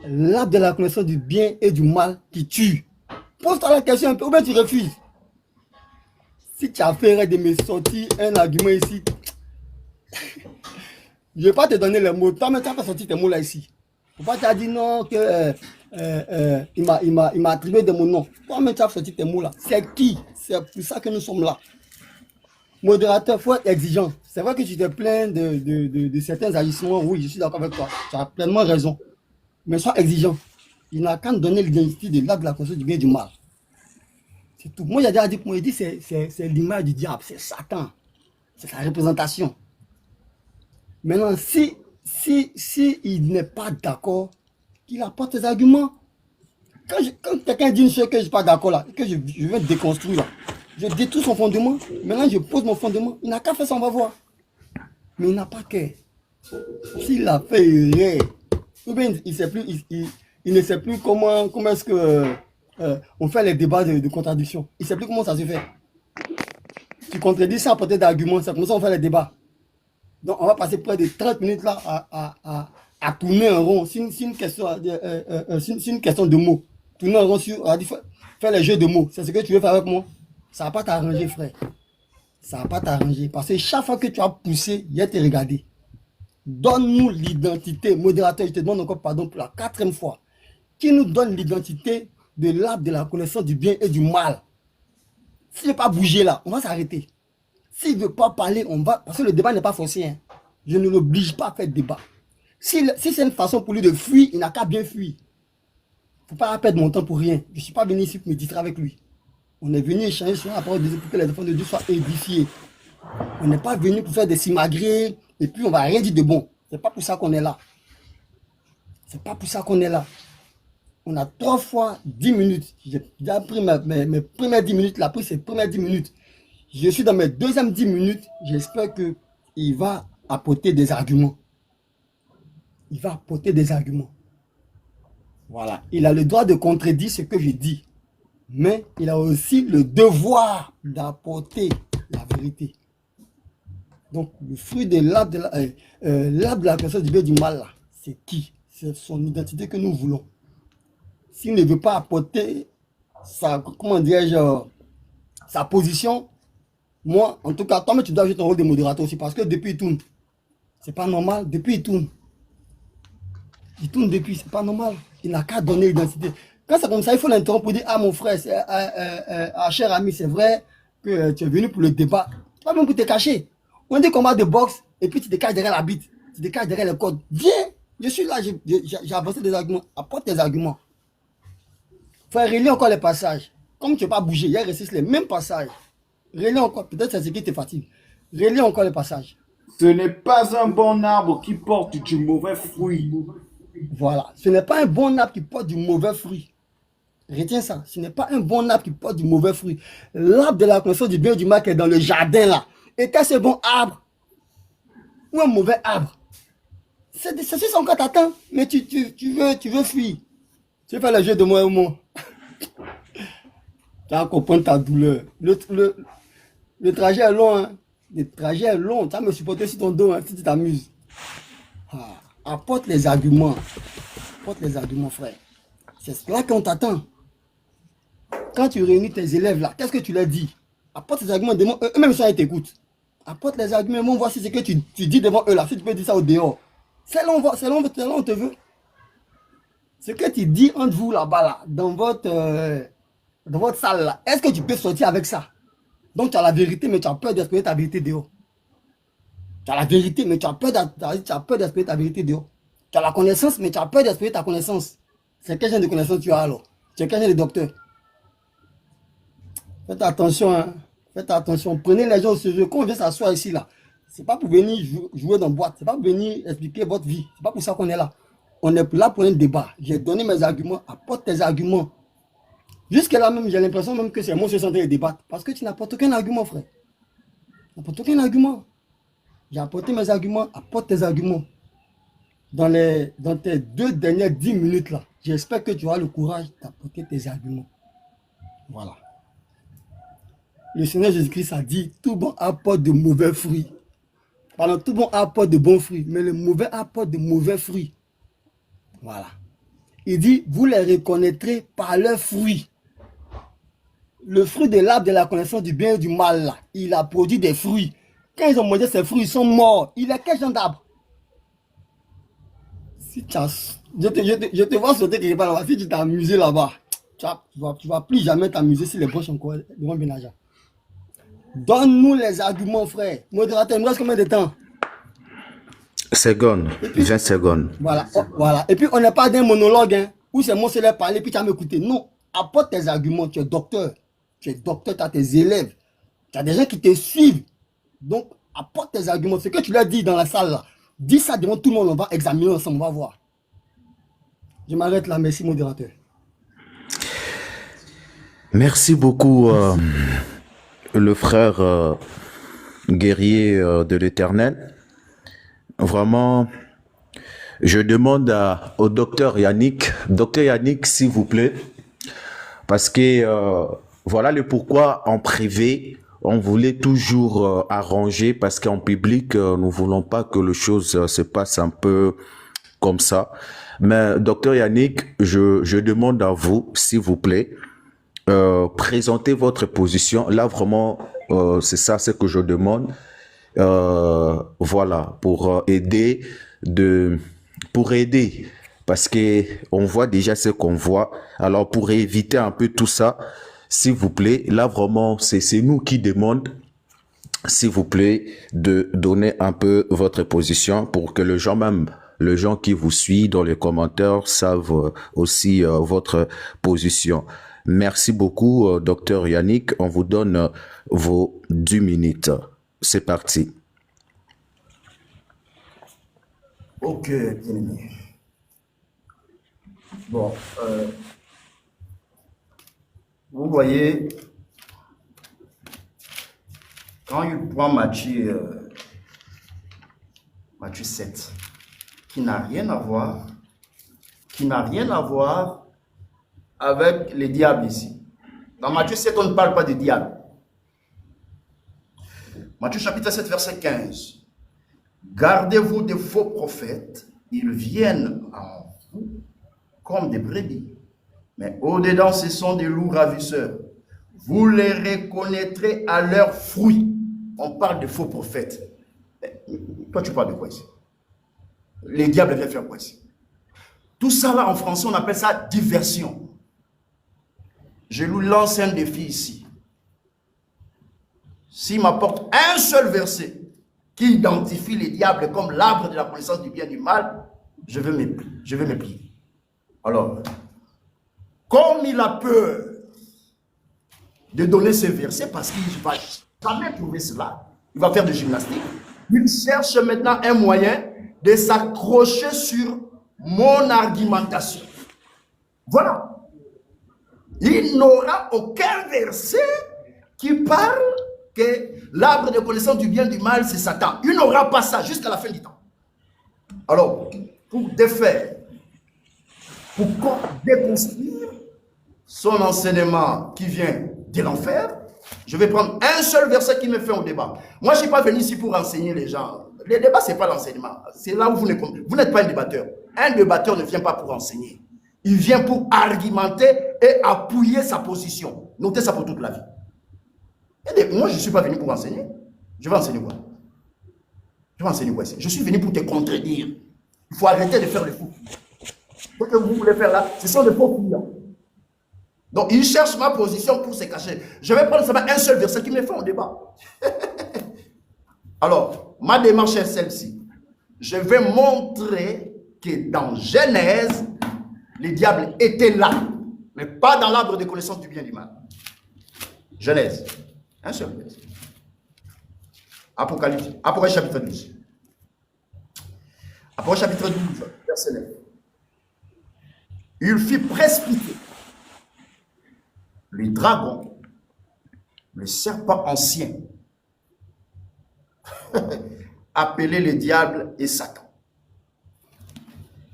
L'arbre de la connaissance du bien et du mal qui tue. Pose-toi la question un peu, ou bien tu refuses. Si tu as fait de me sortir un argument ici, Je ne vais pas te donner les mots. Toi, mais tu n'as pas sorti tes mots là ici. Faut pas te dire non que il m'a attribué des mots. Non. Toi, mais tu as sorti tes mots là. C'est qui? C'est pour ça que nous sommes là. Modérateur, il faut être exigeant. C'est vrai que tu te plains de certains agissements. Oui, je suis d'accord avec toi. Tu as pleinement raison. Mais sois exigeant. Il n'a qu'à nous donner l'identité de l'arbre de la conscience du bien et du mal. C'est tout. Moi, j'ai déjà dit pour moi, il dit c'est l'image du diable, c'est Satan. C'est sa représentation. Maintenant, si il n'est pas d'accord, qu'il apporte ses arguments. Quand quelqu'un dit une chose que je ne suis pas d'accord là, que je vais déconstruire là, je détruis son fondement, maintenant je pose mon fondement, il n'a qu'à faire ça, on va voir. Mais il n'a pas qu'à. S'il a fait erreur, ou bien il ne sait plus comment est-ce que on fait les débats de contradiction. Il ne sait plus comment ça se fait. Tu contredis sans apporter d'arguments, c'est comme ça qu'on fait les débats. Donc on va passer près de 30 minutes là à tourner un rond. C'est une question de mots. Tourner un rond sur, faire les jeux de mots. C'est ce que tu veux faire avec moi. Ça ne va pas t'arranger, frère. Ça ne va pas t'arranger. Parce que chaque fois que tu as poussé, il a été regardé. Donne-nous l'identité. Modérateur, je te demande encore pardon pour la 4e fois. Qui nous donne l'identité de l'arbre de la connaissance du bien et du mal? S'il ne veut pas bouger là, on va s'arrêter. S'il ne veut pas parler, on va... Parce que le débat n'est pas forcé. Hein. Je ne l'oblige pas à faire débat. Si c'est une façon pour lui de fuir, il n'a qu'à bien fuir. Il ne faut pas perdre mon temps pour rien. Je ne suis pas venu ici pour me distraire avec lui. On est venu échanger sur la parole de Dieu pour que les enfants de Dieu soient édifiés. On n'est pas venu pour faire des simagrées et puis on ne va rien dire de bon. Ce n'est pas pour ça qu'on est là. C'est pas pour ça qu'on est là. On a 3 fois 10 minutes. J'ai déjà pris mes premières 10 minutes. Il a pris ses premières 10 minutes. Je suis dans mes deuxièmes 10 minutes. J'espère qu'il va apporter des arguments. Il va apporter des arguments. Voilà. Il a le droit de contredire ce que je dis. Mais il a aussi le devoir d'apporter la vérité. Donc, le fruit de l'arbre de la connaissance du bien et du mal, là, c'est qui? C'est son identité que nous voulons. S'il ne veut pas apporter sa, comment dirais-je, sa position, moi, en tout cas, toi, mais tu dois jouer ton rôle de modérateur aussi, parce que depuis, il tourne. C'est pas normal. Depuis, il tourne. Il tourne depuis, c'est pas normal. Il n'a qu'à donner l'identité. Quand c'est comme ça, il faut l'interrompre pour dire, ah mon frère, cher ami, c'est vrai que tu es venu pour le débat. Pas même pour te cacher. On dit combat de boxe, et puis tu te caches derrière la bite. Tu te caches derrière le code. Viens, je suis là, j'ai avancé des arguments. Apporte tes arguments. Frère, relis encore les passages. Comme tu n'as pas bougé, il y a resté les mêmes passages. Relis encore, peut-être c'est ce qui te fatigue. Relis encore les passages. Ce n'est pas un bon arbre qui porte du mauvais fruit. Voilà. Ce n'est pas un bon arbre qui porte du mauvais fruit. Retiens ça. Ce n'est pas un bon arbre qui porte du mauvais fruit. L'arbre de la connaissance du bien et du mal qui est dans le jardin là. Était-ce un bon arbre ou un mauvais arbre? C'est ça encore t'attends. Mais tu veux fuir. Tu veux faire le jeu de moi et moi. Tu vas comprendre ta douleur. Le trajet est long. Hein. Le trajet est long. Tu vas me supporter sur ton dos hein, si tu t'amuses. Ah, apporte les arguments. Apporte les arguments, frère. C'est là qu'on t'attend. Quand tu réunis tes élèves là, qu'est-ce que tu leur dis? Apporte les arguments devant eux. Eux-mêmes, ça, ils t'écoutent. Apporte les arguments. On voit si c'est ce que tu dis devant eux là. Si tu peux dire ça au dehors. C'est là on te veut. Ce que tu dis entre vous là-bas, là, dans votre salle là, est-ce que tu peux sortir avec ça? Donc tu as la vérité, mais tu as peur d'exprimer ta vérité dehors. Tu as la vérité, mais tu as peur d'exprimer ta vérité dehors. Tu as la connaissance, mais tu as peur d'exprimer ta connaissance. C'est quel genre de connaissance tu as alors? Tu es quel genre de docteur? Faites attention, hein. Faites attention. Prenez les gens au sérieux. Quand on vient s'asseoir ici là, c'est pas pour venir jouer dans la boîte. C'est pas pour venir expliquer votre vie. C'est pas pour ça qu'on est là. On est là pour un débat. J'ai donné mes arguments. Apporte tes arguments. Jusque-là même, j'ai l'impression même que c'est moi qui suis en train de débattre. Parce que tu n'apportes aucun argument, frère. Tu n'apportes aucun argument. J'ai apporté mes arguments. Apporte tes arguments. Dans tes 2 dernières 10 minutes là, j'espère que tu auras le courage d'apporter tes arguments. Voilà. Le Seigneur Jésus-Christ a dit, tout bon apporte de mauvais fruits. Pardon, tout bon apporte de bons fruits, mais le mauvais apporte de mauvais fruits. Voilà. Il dit, vous les reconnaîtrez par leurs fruits. Le fruit de l'arbre de la connaissance du bien et du mal, là, il a produit des fruits. Quand ils ont mangé ces fruits, ils sont morts. Il est quel genre d'arbre? Si tu as, je te vois sauter quelque part là-bas. Si tu t'es amusé là-bas, tu vas plus jamais t'amuser si les poches encore devant bien l'argent. Donne-nous les arguments, frère. Modérateur, il me reste combien de temps? Seconde, 20 secondes. Voilà, voilà. Et puis, on n'est pas d'un monologue, hein, où c'est moi seul à parler, puis tu vas m'écouter. Non, apporte tes arguments. Tu es docteur. Tu es docteur, tu as tes élèves. Tu as des gens qui te suivent. Donc, apporte tes arguments. Ce que tu leur dis dans la salle, là, dis ça devant tout le monde. On va examiner ensemble, on va voir. Je m'arrête là. Merci, modérateur. Merci beaucoup, le frère guerrier de l'Éternel. Vraiment, je demande au docteur Yannick, s'il vous plaît, parce que voilà le pourquoi en privé, on voulait toujours arranger, parce qu'en public, nous voulons pas que les choses se passent un peu comme ça. Mais docteur Yannick, je demande à vous, s'il vous plaît, présentez votre position. Là, vraiment, c'est ça ce que je demande. Voilà, pour aider, parce que on voit déjà ce qu'on voit. Alors, pour éviter un peu tout ça, s'il vous plaît, là, vraiment, c'est nous qui demandons, s'il vous plaît, de donner un peu votre position pour que les gens qui vous suivent dans les commentaires savent aussi votre position. Merci beaucoup, docteur Yannick. On vous donne vos 10 minutes. C'est parti. Ok, bien aimé. Bon, vous voyez, quand il prend Matthieu 7, qui n'a rien à voir avec les diables ici. Dans Matthieu 7, on ne parle pas de diable. Matthieu chapitre 7, verset 15. Gardez-vous des faux prophètes, ils viennent en vous comme des brebis, mais au-dedans, ce sont des loups ravisseurs. Vous les reconnaîtrez à leurs fruits. On parle de faux prophètes. Toi, tu parles de quoi ici? Les diables viennent faire quoi ici? Tout ça là, en français, on appelle ça diversion. Je lui lance un défi ici. S'il m'apporte un seul verset qui identifie les diables comme l'arbre de la connaissance du bien et du mal, je vais me plier. Alors, comme il a peur de donner ce verset, parce qu'il ne va jamais trouver cela, il va faire de gymnastique, il cherche maintenant un moyen de s'accrocher sur mon argumentation. Voilà. Il n'aura aucun verset qui parle que l'arbre de connaissance du bien et du mal, c'est Satan. Il n'aura pas ça jusqu'à la fin du temps. Alors, pour défaire, pour déconstruire son enseignement qui vient de l'enfer, je vais prendre un seul verset qui me fait au débat. Moi, je ne suis pas venu ici pour enseigner les gens. Le débat, ce n'est pas l'enseignement. C'est là où vous n'êtes pas un débatteur. Un débatteur ne vient pas pour enseigner. Il vient pour argumenter et appuyer sa position. Notez ça pour toute la vie. Et moi, je ne suis pas venu pour enseigner. Je vais enseigner quoi? Je vais enseigner quoi ici? Je suis venu pour te contredire. Il faut arrêter de faire le fou. Ce que vous voulez faire là, ce sont des faux clients. Donc, il cherche ma position pour se cacher. Je vais prendre seulement un seul verset qui me fait un débat. Alors, ma démarche est celle-ci. Je vais montrer que dans Genèse, les diables étaient là, mais pas dans l'arbre de connaissance du bien et du mal. Genèse, un seul verset. Apocalypse chapitre 12. Apocalypse chapitre 12, verset 9. Il fit précipiter le dragon, le serpent ancien, appelé le diable et Satan.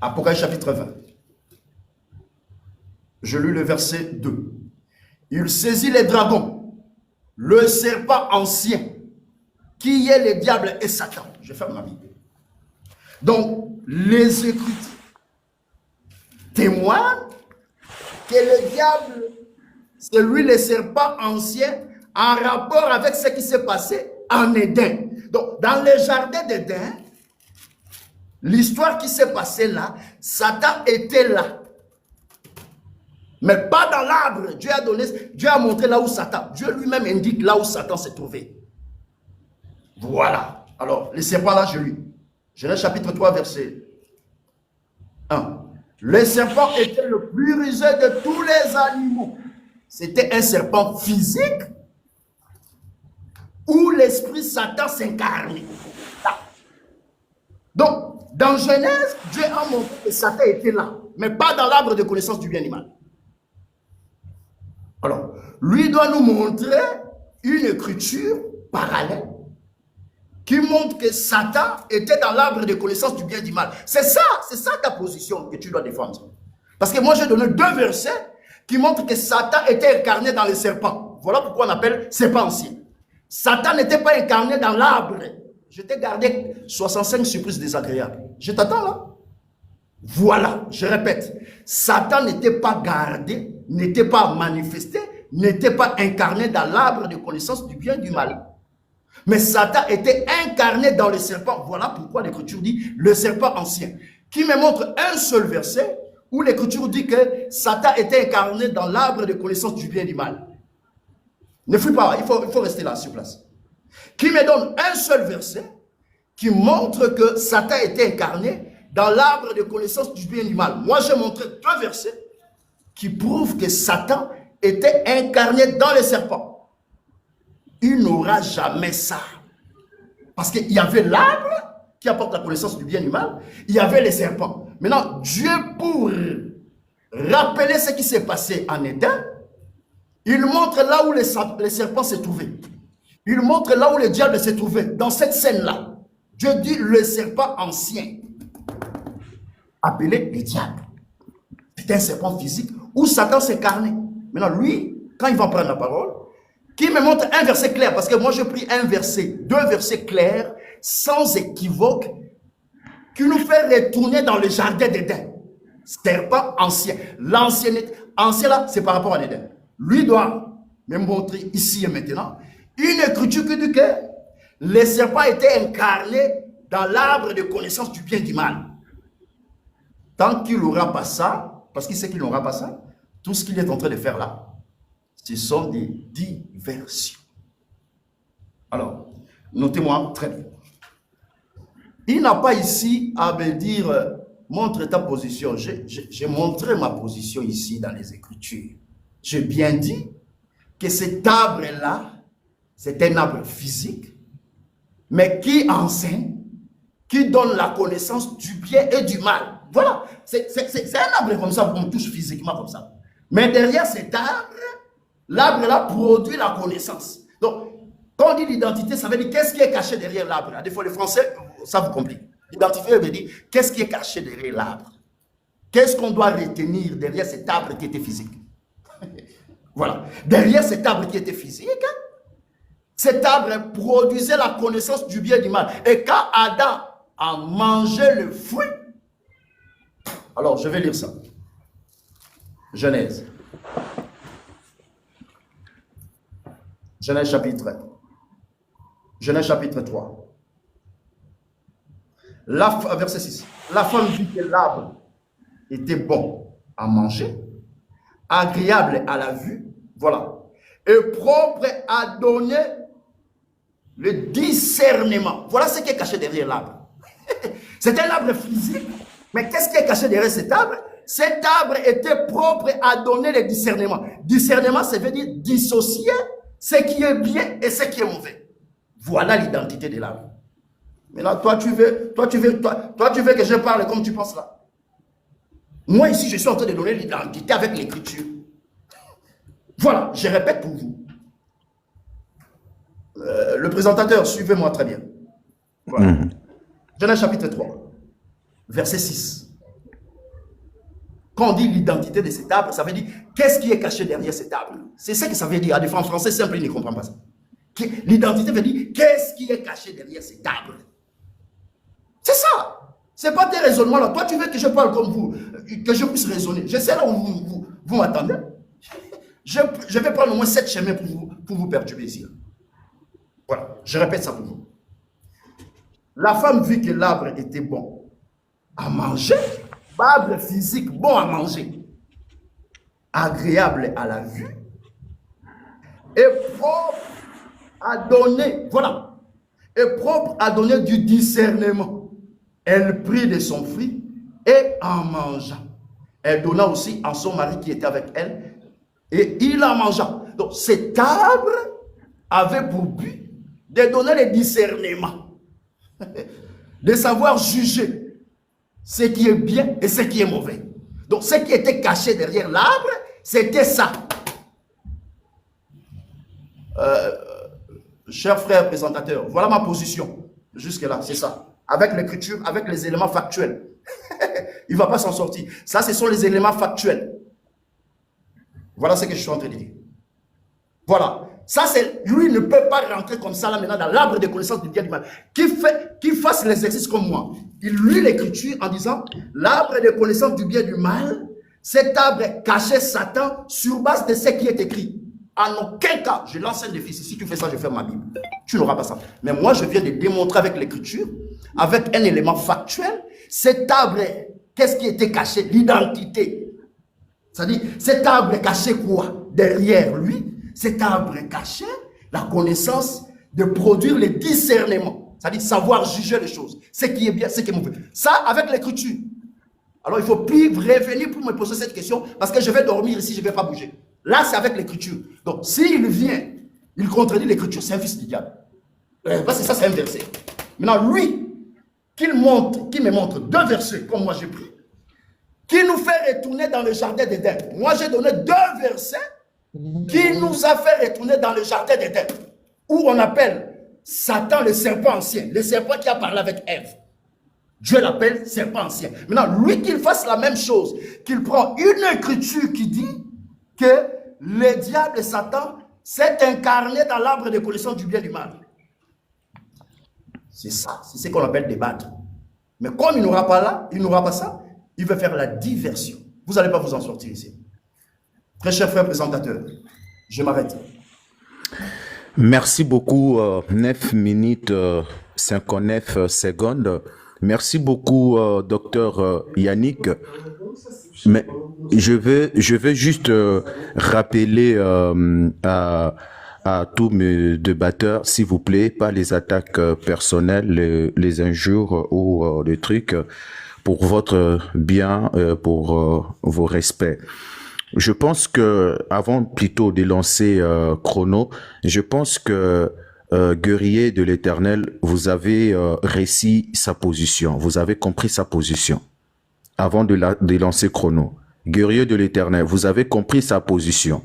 Apocalypse chapitre 20. Je lis le verset 2. Il saisit les dragons, le serpent ancien, qui est le diable et Satan. Je ferme ma Bible. Donc, les Écritures témoignent que le diable, c'est lui le serpent ancien, en rapport avec ce qui s'est passé en Éden. Donc, dans le jardin d'Éden, L'histoire qui s'est passée là, Satan était là. Mais pas dans l'arbre. Dieu a montré là où Satan, Dieu lui-même indique là où Satan s'est trouvé. Voilà. Alors, le serpent là, je lis. Genèse chapitre 3, verset 1. Le serpent était le plus rusé de tous les animaux. C'était un serpent physique où l'esprit Satan s'incarnait. Donc, dans Genèse, Dieu a montré que Satan était là, mais pas dans l'arbre de connaissance du bien et du mal. Alors, lui doit nous montrer une écriture parallèle qui montre que Satan était dans l'arbre de connaissance du bien et du mal. C'est ça ta position que tu dois défendre. Parce que moi, j'ai donné 2 versets qui montrent que Satan était incarné dans le serpent. Voilà pourquoi on appelle serpent ancien. Satan n'était pas incarné dans l'arbre. Je t'ai gardé 65 surprises désagréables. Je t'attends là. Voilà, je répète. Satan n'était pas gardé, n'était pas manifesté, n'était pas incarné dans l'arbre de connaissance du bien et du mal. Mais Satan était incarné dans le serpent. Voilà pourquoi l'Écriture dit le serpent ancien. Qui me montre un seul verset où l'Écriture dit que Satan était incarné dans l'arbre de connaissance du bien et du mal. Ne fuis pas, il faut rester là sur place. Qui me donne un seul verset qui montre que Satan était incarné dans l'arbre de connaissance du bien et du mal. Moi, j'ai montré 2 versets qui prouvent que Satan était incarné dans le serpent. Il n'aura jamais ça. Parce qu'il y avait l'arbre qui apporte la connaissance du bien et du mal. Il y avait les serpents. Maintenant, Dieu, pour rappeler ce qui s'est passé en Éden, il montre là où les serpents se trouvaient. Il montre là où le diable se trouvait. Dans cette scène-là, Dieu dit le serpent ancien, appelé le diable. C'est un serpent physique où Satan s'incarnait. Maintenant, lui, quand il va prendre la parole, qui me montre un verset clair, parce que moi j'ai pris un verset, 2 versets clairs, sans équivoque, qui nous fait retourner dans le jardin d'Éden. Serpent ancien. L'ancien là, c'est par rapport à l'Éden. Lui doit me montrer ici et maintenant une écriture qui dit que les serpents étaient incarnés dans l'arbre de connaissance du bien et du mal. Tant qu'il n'aura pas ça, parce qu'il sait qu'il n'aura pas ça, tout ce qu'il est en train de faire là, ce sont des diversions. Alors, notez-moi très bien. Il n'a pas ici à me dire, montre ta position. J'ai montré ma position ici dans les Écritures. J'ai bien dit que cet arbre-là, c'est un arbre physique, mais qui enseigne, qui donne la connaissance du bien et du mal. Voilà, c'est un arbre comme ça, on touche physiquement comme ça. Mais derrière cet arbre, l'arbre-là produit la connaissance. Donc, quand on dit l'identité, ça veut dire qu'est-ce qui est caché derrière l'arbre. Des fois, les Français, ça vous complique. L'identité veut dire qu'est-ce qui est caché derrière l'arbre. Qu'est-ce qu'on doit retenir derrière cet arbre qui était physique. Voilà. Derrière cet arbre qui était physique, cet arbre produisait la connaissance du bien et du mal. Et quand Adam a mangé le fruit, alors je vais lire ça. Genèse. Genèse chapitre 3. Verset 6. La femme vit que l'arbre était bon à manger, agréable à la vue, voilà, et propre à donner le discernement. Voilà ce qui est caché derrière l'arbre. C'est un arbre physique, mais qu'est-ce qui est caché derrière cet arbre? Cet arbre était propre à donner le discernement. Discernement, ça veut dire dissocier ce qui est bien et ce qui est mauvais. Voilà l'identité de l'arbre. Maintenant, toi, tu veux que je parle comme tu penses là. Moi, ici, je suis en train de donner l'identité avec l'écriture. Voilà, je répète pour vous. Le présentateur, suivez-moi très bien. Voilà. Genèse chapitre 3, verset 6. Quand on dit l'identité de cet arbre, ça veut dire qu'est-ce qui est caché derrière cet arbre. C'est ça que ça veut dire. À des fois en français simple, ils ne comprennent pas ça. L'identité veut dire qu'est-ce qui est caché derrière cet arbre. C'est ça. C'est pas tes raisonnements là. Toi, tu veux que je parle comme vous, que je puisse raisonner. Je sais là où vous m'attendez. Je vais prendre au moins 7 chemins pour vous perturber ici. Voilà, je répète ça pour vous. La femme vit que l'arbre était bon à manger, arbre physique bon à manger, agréable à la vue et propre à donner, voilà, et propre à donner du discernement. Elle prit de son fruit et en mangea. Elle donna aussi à son mari qui était avec elle et il en mangea. Donc cet arbre avait pour but de donner le discernement, de savoir juger ce qui est bien et ce qui est mauvais. Donc ce qui était caché derrière l'arbre, c'était ça. Cher frère présentateur, voilà ma position. Jusque-là, c'est ça. Avec l'écriture, avec les éléments factuels. Il ne va pas s'en sortir. Ça, ce sont les éléments factuels. Voilà ce que je suis en train de dire. Voilà. Ça, c'est lui ne peut pas rentrer comme ça là maintenant dans l'arbre de connaissance du bien et du mal. Qui fasse l'exercice comme moi. Il lit l'écriture en disant l'arbre de connaissance du bien et du mal, cet arbre cachait Satan sur base de ce qui est écrit. En aucun cas, je lance un défi. Si tu fais ça, je ferme ma Bible. Tu n'auras pas ça. Mais moi, je viens de démontrer avec l'écriture, avec un élément factuel, cet arbre, qu'est-ce qui était caché? L'identité. C'est-à-dire, cet arbre cachait quoi? Derrière lui, cet arbre cachait la connaissance de produire le discernement. C'est-à-dire, savoir juger les choses. Ce qui est bien, ce qui est mauvais. Ça, avec l'écriture. Alors, il faut plus revenir pour me poser cette question parce que je vais dormir ici, je ne vais pas bouger. Là, c'est avec l'écriture. Donc, s'il vient, il contredit l'écriture, c'est un fils du diable. Parce que ça, c'est un verset. Maintenant, lui, qu'il me montre deux versets, comme moi j'ai pris, qui nous fait retourner dans le jardin d'Éden. Moi, j'ai donné deux versets qui nous a fait retourner dans le jardin d'Éden, où on appelle Satan le serpent ancien, le serpent qui a parlé avec Ève. Dieu l'appelle serpent ancien. Maintenant, lui qu'il fasse la même chose, qu'il prend une écriture qui dit que le diable et Satan s'est incarné dans l'arbre de connaissance du bien et du mal. C'est ça, c'est ce qu'on appelle débattre. Mais comme il n'aura pas là, il n'aura pas ça, il va faire la diversion. Vous n'allez pas vous en sortir ici. Très cher frère présentateur, je m'arrête. Merci beaucoup, 9 minutes 59 secondes. Merci beaucoup, docteur Yannick. Mais je veux juste rappeler à tous mes débatteurs, s'il vous plaît, pas les attaques personnelles, les injures ou les trucs, pour votre bien, pour vos respects. Je pense que, avant plutôt de lancer Chrono, je pense que guerrier de l'Éternel, vous avez réussi sa position, vous avez compris sa position. Avant de lancer Chrono, guerrier de l'Éternel, vous avez compris sa position.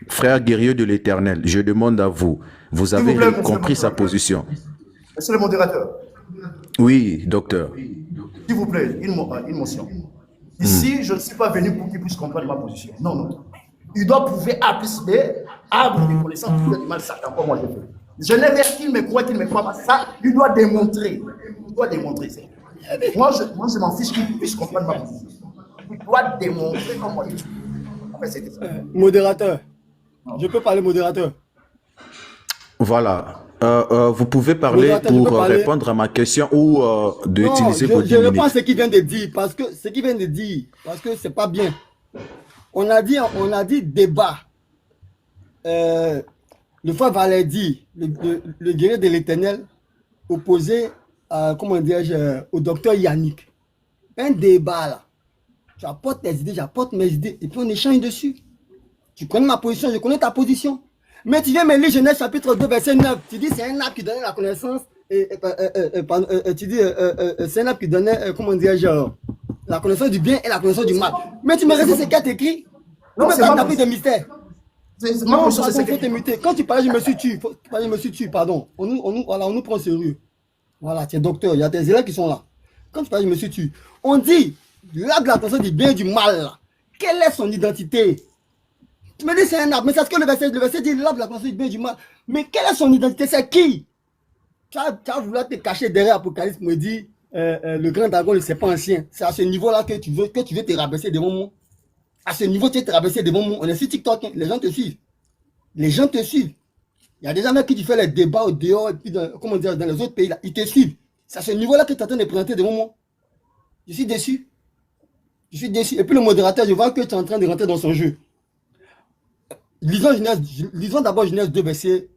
Frère guerrier de l'Éternel, je demande à vous, vous avez compris sa position. Monsieur le modérateur. Oui, docteur. S'il vous plaît, une motion. Ici, je ne suis pas venu pour qu'il puisse comprendre ma position. Non, non. Il doit prouver A plus B, arbre de connaissance du mal Satan, comme moi je fais. Je n'ai rien qu'il me croit, qu'il ne me croit pas. Ça, il doit démontrer. Il doit démontrer ça. Moi, je m'en fiche qu'il puisse comprendre ma position. Il doit démontrer comme moi je fais. Après, c'était ça. Modérateur. Je peux parler modérateur. Voilà. Vous pouvez parler pour répondre à ma question ou d'utiliser vos 10 minutes. Je reprends ce qu'il vient de dire parce que c'est pas bien. On a dit débat. Le frère Valédi, le guerrier de l'Éternel, opposé à, comment dirais-je, au docteur Yannick. Un débat là. Tu apportes tes idées, j'apporte mes idées et puis on échange dessus. Tu connais ma position, je connais ta position. Mais tu viens me lire Genèse chapitre 2, verset 9. Tu dis c'est un arbre qui donnait la connaissance. Tu dis c'est un arbre qui donnait, comment dirais-je, la connaissance du bien et la connaissance du mal. Mais tu me redis ce qu'il y a écrit. Non, c'est pas de mystère. Non, il faut te muter. Quand tu parlais, je me suis tué, pardon. On nous prend sérieux. Voilà, tu es docteur, il y a tes élèves qui sont là. Quand tu parlais, je me suis tué. On dit, l'arbre de la connaissance du bien et du mal, là. Quelle est son identité? Tu me dis c'est un arbre, mais c'est ce que le verset dit, l'arbre de la connaissance du bien et du mal. Mais quelle est son identité? C'est qui? Tu as voulu te cacher derrière Apocalypse, me dit le grand dragon, le serpent ancien. C'est à ce niveau-là que tu veux te rabaisser devant moi. À ce niveau, tu veux te rabaisser devant moi. On est sur TikTok, hein. Les gens te suivent. Les gens te suivent. Il y a des gens qui tu fais les débats au dehors, et puis dans les autres pays, là, ils te suivent. C'est à ce niveau-là que tu es en train de présenter devant moi. Je suis déçu. Je suis déçu. Et puis le modérateur, je vois que tu es en train de rentrer dans son jeu. Lisons d'abord Genèse 2, verset.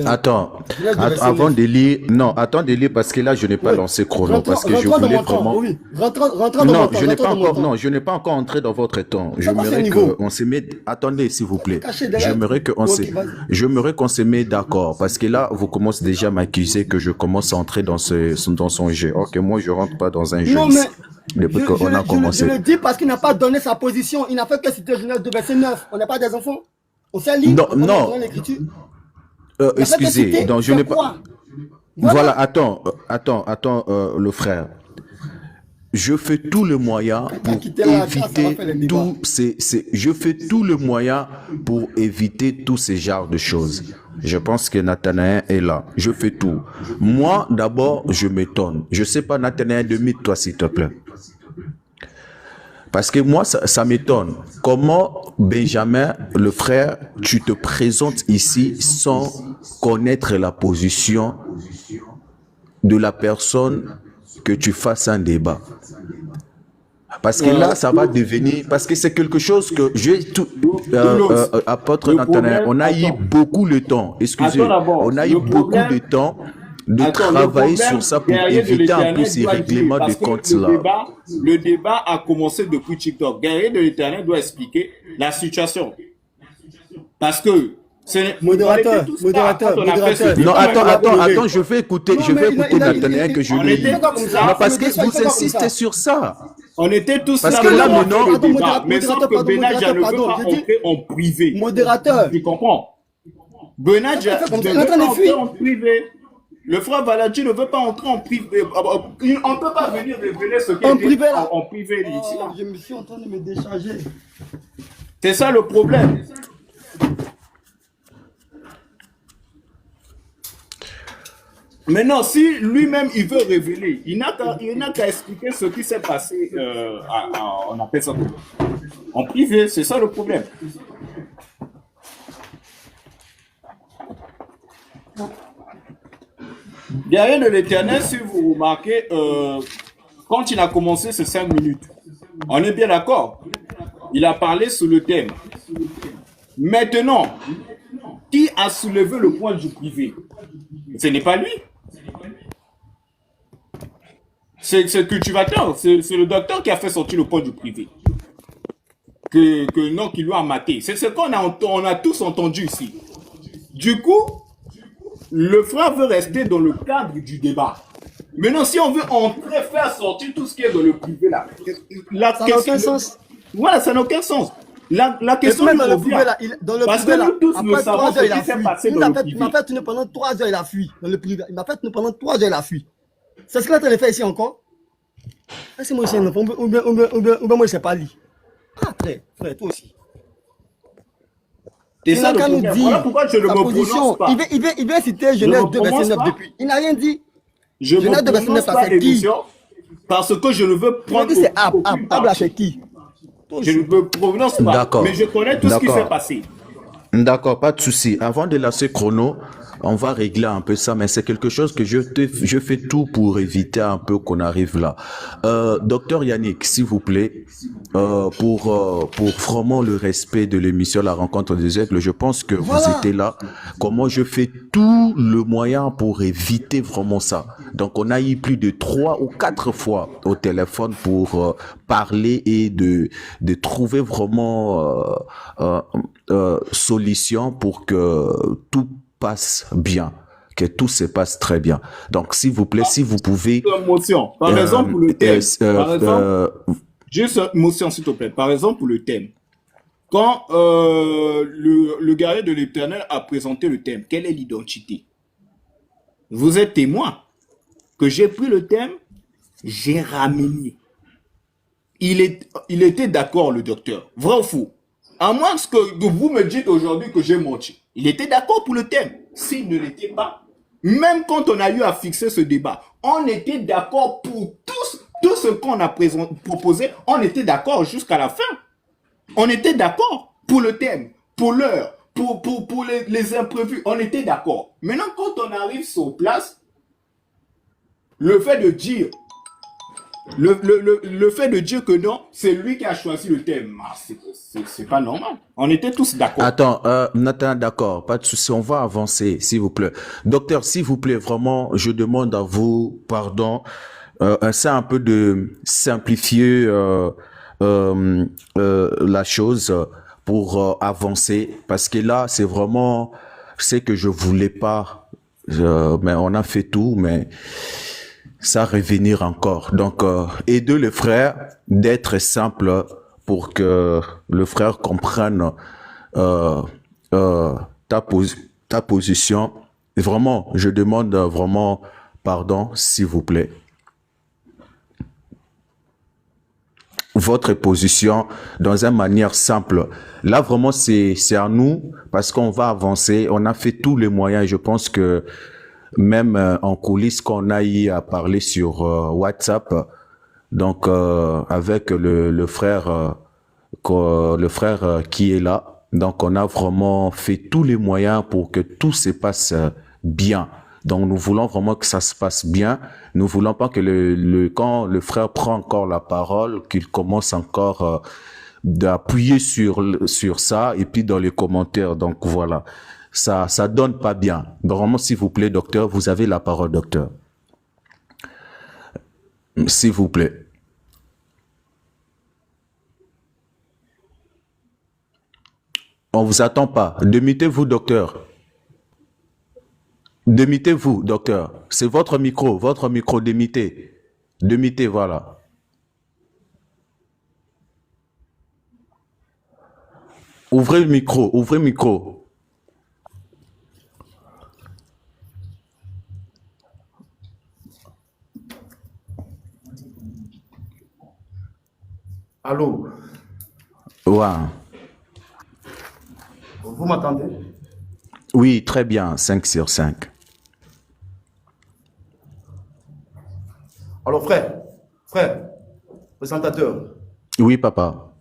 Attends, Genèse 2, verset avant 9. de lire, non, attends de lire parce que là, je n'ai pas Oui. lancé chrono parce que je Rentrons dans voulais mon temps. vraiment. Oui. Rentrons dans Non, mon temps. je n'ai Rentrons pas dans mon encore, temps. non, je n'ai pas encore entré dans votre temps. C'est quoi ce J'aimerais niveau? qu'on se mette, attendez, s'il vous plaît. Caché derrière. J'aimerais Ok, vas-y. j'aimerais qu'on se mette d'accord parce que là, vous commencez déjà à m'accuser que je commence à entrer dans son jeu. Ok, moi, je rentre pas dans un jeu Non, ici. mais Depuis qu'on a je commencé. le dis parce qu'il n'a pas donné sa position. Il n'a fait que citer Genèse 2, verset 9. On n'est pas des enfants. On sait lire. Non, On connaît non. l'écriture. Il a fait que Excusez, citer. donc je C'est n'ai pas. quoi? Voilà, attends, le frère. Je fais tout le moyen pour quitté la classe, ça va éviter faire les débats. tous je fais tout le moyen pour éviter tous ces genres de choses. Je pense que Nathanaël est là. Je fais tout. Moi, d'abord, je m'étonne. Je sais pas, Nathanaël, toi, s'il te plaît. Parce que moi, ça m'étonne. Comment, Benjamin, le frère, tu te présentes ici sans connaître la position de la personne que tu fasses un débat. Parce que là, ça va devenir... Parce que c'est quelque chose que... apôtre Nathanaël, on a eu beaucoup de temps. Excusez, on a eu beaucoup de temps de travailler sur ça pour éviter un peu ces règlements de compte-là. Le débat a commencé depuis TikTok. Guerrier de l'Éternel doit expliquer la situation. Parce que... Modérateur. Non, attends, je vais écouter Nathanaël que je l'ai dit. Non, parce que vous insistez sur ça. On était tous parce que là, maintenant, mais sauf que Benadja ne veut pas entrer en privé. Modérateur. Tu comprends? Benadja ne veut pas entrer en privé. Le frère Baladji ne veut pas entrer en privé. On ne peut pas venir révéler ce qu'il dit en privé ici. Je me suis en train de me décharger. C'est ça le problème. Maintenant, si lui-même il veut révéler, il n'a qu'à expliquer ce qui s'est passé, on appelle ça en privé, c'est ça le problème. Derrière de l'Éternel, si vous remarquez, quand il a commencé ces 5 minutes, on est bien d'accord, il a parlé sur le thème. Maintenant, qui a soulevé le point du privé? Ce n'est pas lui. C'est le cultivateur, c'est le docteur qui a fait sortir le point du privé. Non, qui lui a maté. C'est ce qu'on a tous entendu ici. Du coup, le frère veut rester dans le cadre du débat. Maintenant, si on veut entrer, faire sortir tout ce qui est dans le privé, là, ça n'a aucun sens. Voilà, ça n'a aucun sens. La question dans le privé, là, parce que nous tous nous savons ce qui s'est passé dans le privé. Il m'a fait tourner pendant 3 heures, il a fui dans le privé. Il m'a fait tourner pendant 3 heures, il a fui. C'est ce qu'il est en train de faire ici encore. C'est moi, ou bien moi, je ne sais pas lire. Ah, frère, toi aussi. C'est ça le problème. Voilà pourquoi je ne me prononce pas. Il vient citer Genèse 2, verset 9 depuis. Il n'a rien dit. Je ne me prononce pas l'émission parce que je ne veux prendre... Il dit c'est Ab là, c'est qui? Je ne me prononce pas, mais je connais tout ce qui s'est passé. D'accord, pas de souci. Avant de lancer chrono, on va régler un peu ça, mais c'est quelque chose que je fais tout pour éviter un peu qu'on arrive là. Docteur Yannick, s'il vous plaît, pour vraiment le respect de l'émission La Rencontre des Aigles, je pense que vous étiez là. Comment je fais tout le moyen pour éviter vraiment ça. Donc, on a eu plus de 3 ou 4 fois au téléphone pour parler et de trouver vraiment solution pour que tout passe bien, que tout se passe très bien. Donc, s'il vous plaît, si vous pouvez... Par exemple, pour le thème. Juste une motion, s'il te plaît. Par exemple, pour le thème. Quand le guerrier de l'Éternel a présenté le thème, quelle est l'identité? Vous êtes témoin que j'ai pris le thème, j'ai ramené. Il était d'accord, le docteur. Vrai ou faux? À moins que vous me dites aujourd'hui que j'ai menti. Il était d'accord pour le thème. S'il ne l'était pas, même quand on a eu à fixer ce débat, on était d'accord pour tout ce qu'on a proposé, on était d'accord jusqu'à la fin. On était d'accord pour le thème, pour l'heure, pour les imprévus, on était d'accord. Maintenant, quand on arrive sur place, le fait de dire Le fait de dire que non, c'est lui qui a choisi le thème. Ah, c'est pas normal. On était tous d'accord. Attends, Nathan, d'accord, pas de souci, on va avancer, s'il vous plaît. Docteur, s'il vous plaît, vraiment, je demande à vous, pardon, c'est un peu de simplifier la chose pour avancer, parce que là, c'est vraiment, c'est que je voulais pas, mais on a fait tout, mais ça revenir encore. Donc, aider le frère d'être simple pour que le frère comprenne ta position. Et vraiment, je demande vraiment pardon, s'il vous plaît. Votre position dans une manière simple. Là, vraiment, c'est à nous parce qu'on va avancer. On a fait tous les moyens. Je pense que même en coulisses qu'on a eu à parler sur WhatsApp, donc avec le frère qui est là. Donc, on a vraiment fait tous les moyens pour que tout se passe bien. Donc, nous voulons vraiment que ça se passe bien. Nous voulons pas que quand le frère prend encore la parole, qu'il commence encore d'appuyer sur ça et puis dans les commentaires. Donc, voilà. Ça donne pas bien. Donc, vraiment, s'il vous plaît, docteur, vous avez la parole, docteur. S'il vous plaît. On vous attend pas. Demitez-vous, docteur. Demitez-vous, docteur. C'est votre micro, demitez. Demitez, voilà. Ouvrez le micro, ouvrez le micro. Allô? Ouais. Vous m'entendez? Oui, très bien, 5 sur 5. Alors frère, présentateur, Oui, papa.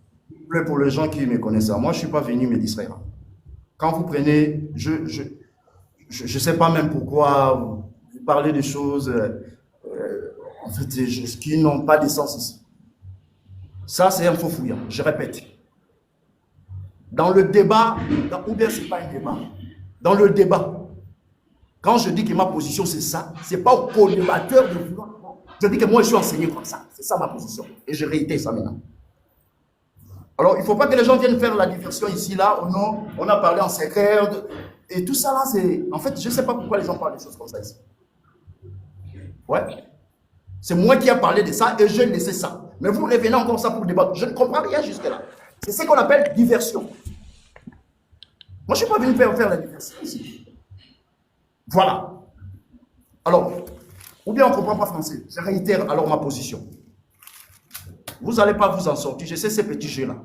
pour les gens qui me connaissent, moi je ne suis pas venu me distraire. Quand vous prenez, je sais pas même pourquoi vous parlez des choses en fait, qui n'ont pas de sens ici. Ça c'est un faux fouillant, je répète. Dans le débat, ou bien c'est pas un débat, dans le débat, quand je dis que ma position c'est ça, c'est pas au co-débatteur de vouloir. Je dis que moi je suis enseigné comme ça, c'est ça ma position. Et je réitère ça maintenant. Alors il ne faut pas que les gens viennent faire la diversion ici, là, oh non, on a parlé en secret, et tout ça là, c'est... En fait, je ne sais pas pourquoi les gens parlent des choses comme ça ici. Ouais. C'est moi qui ai parlé de ça et je laissé ça. Mais vous revenez encore ça pour débattre. Je ne comprends rien jusque-là. C'est ce qu'on appelle diversion. Moi, je ne suis pas venu faire la diversion ici. Voilà. Alors, ou bien on ne comprend pas français. Je réitère alors ma position. Vous n'allez pas vous en sortir. Je sais ces petits jeux-là.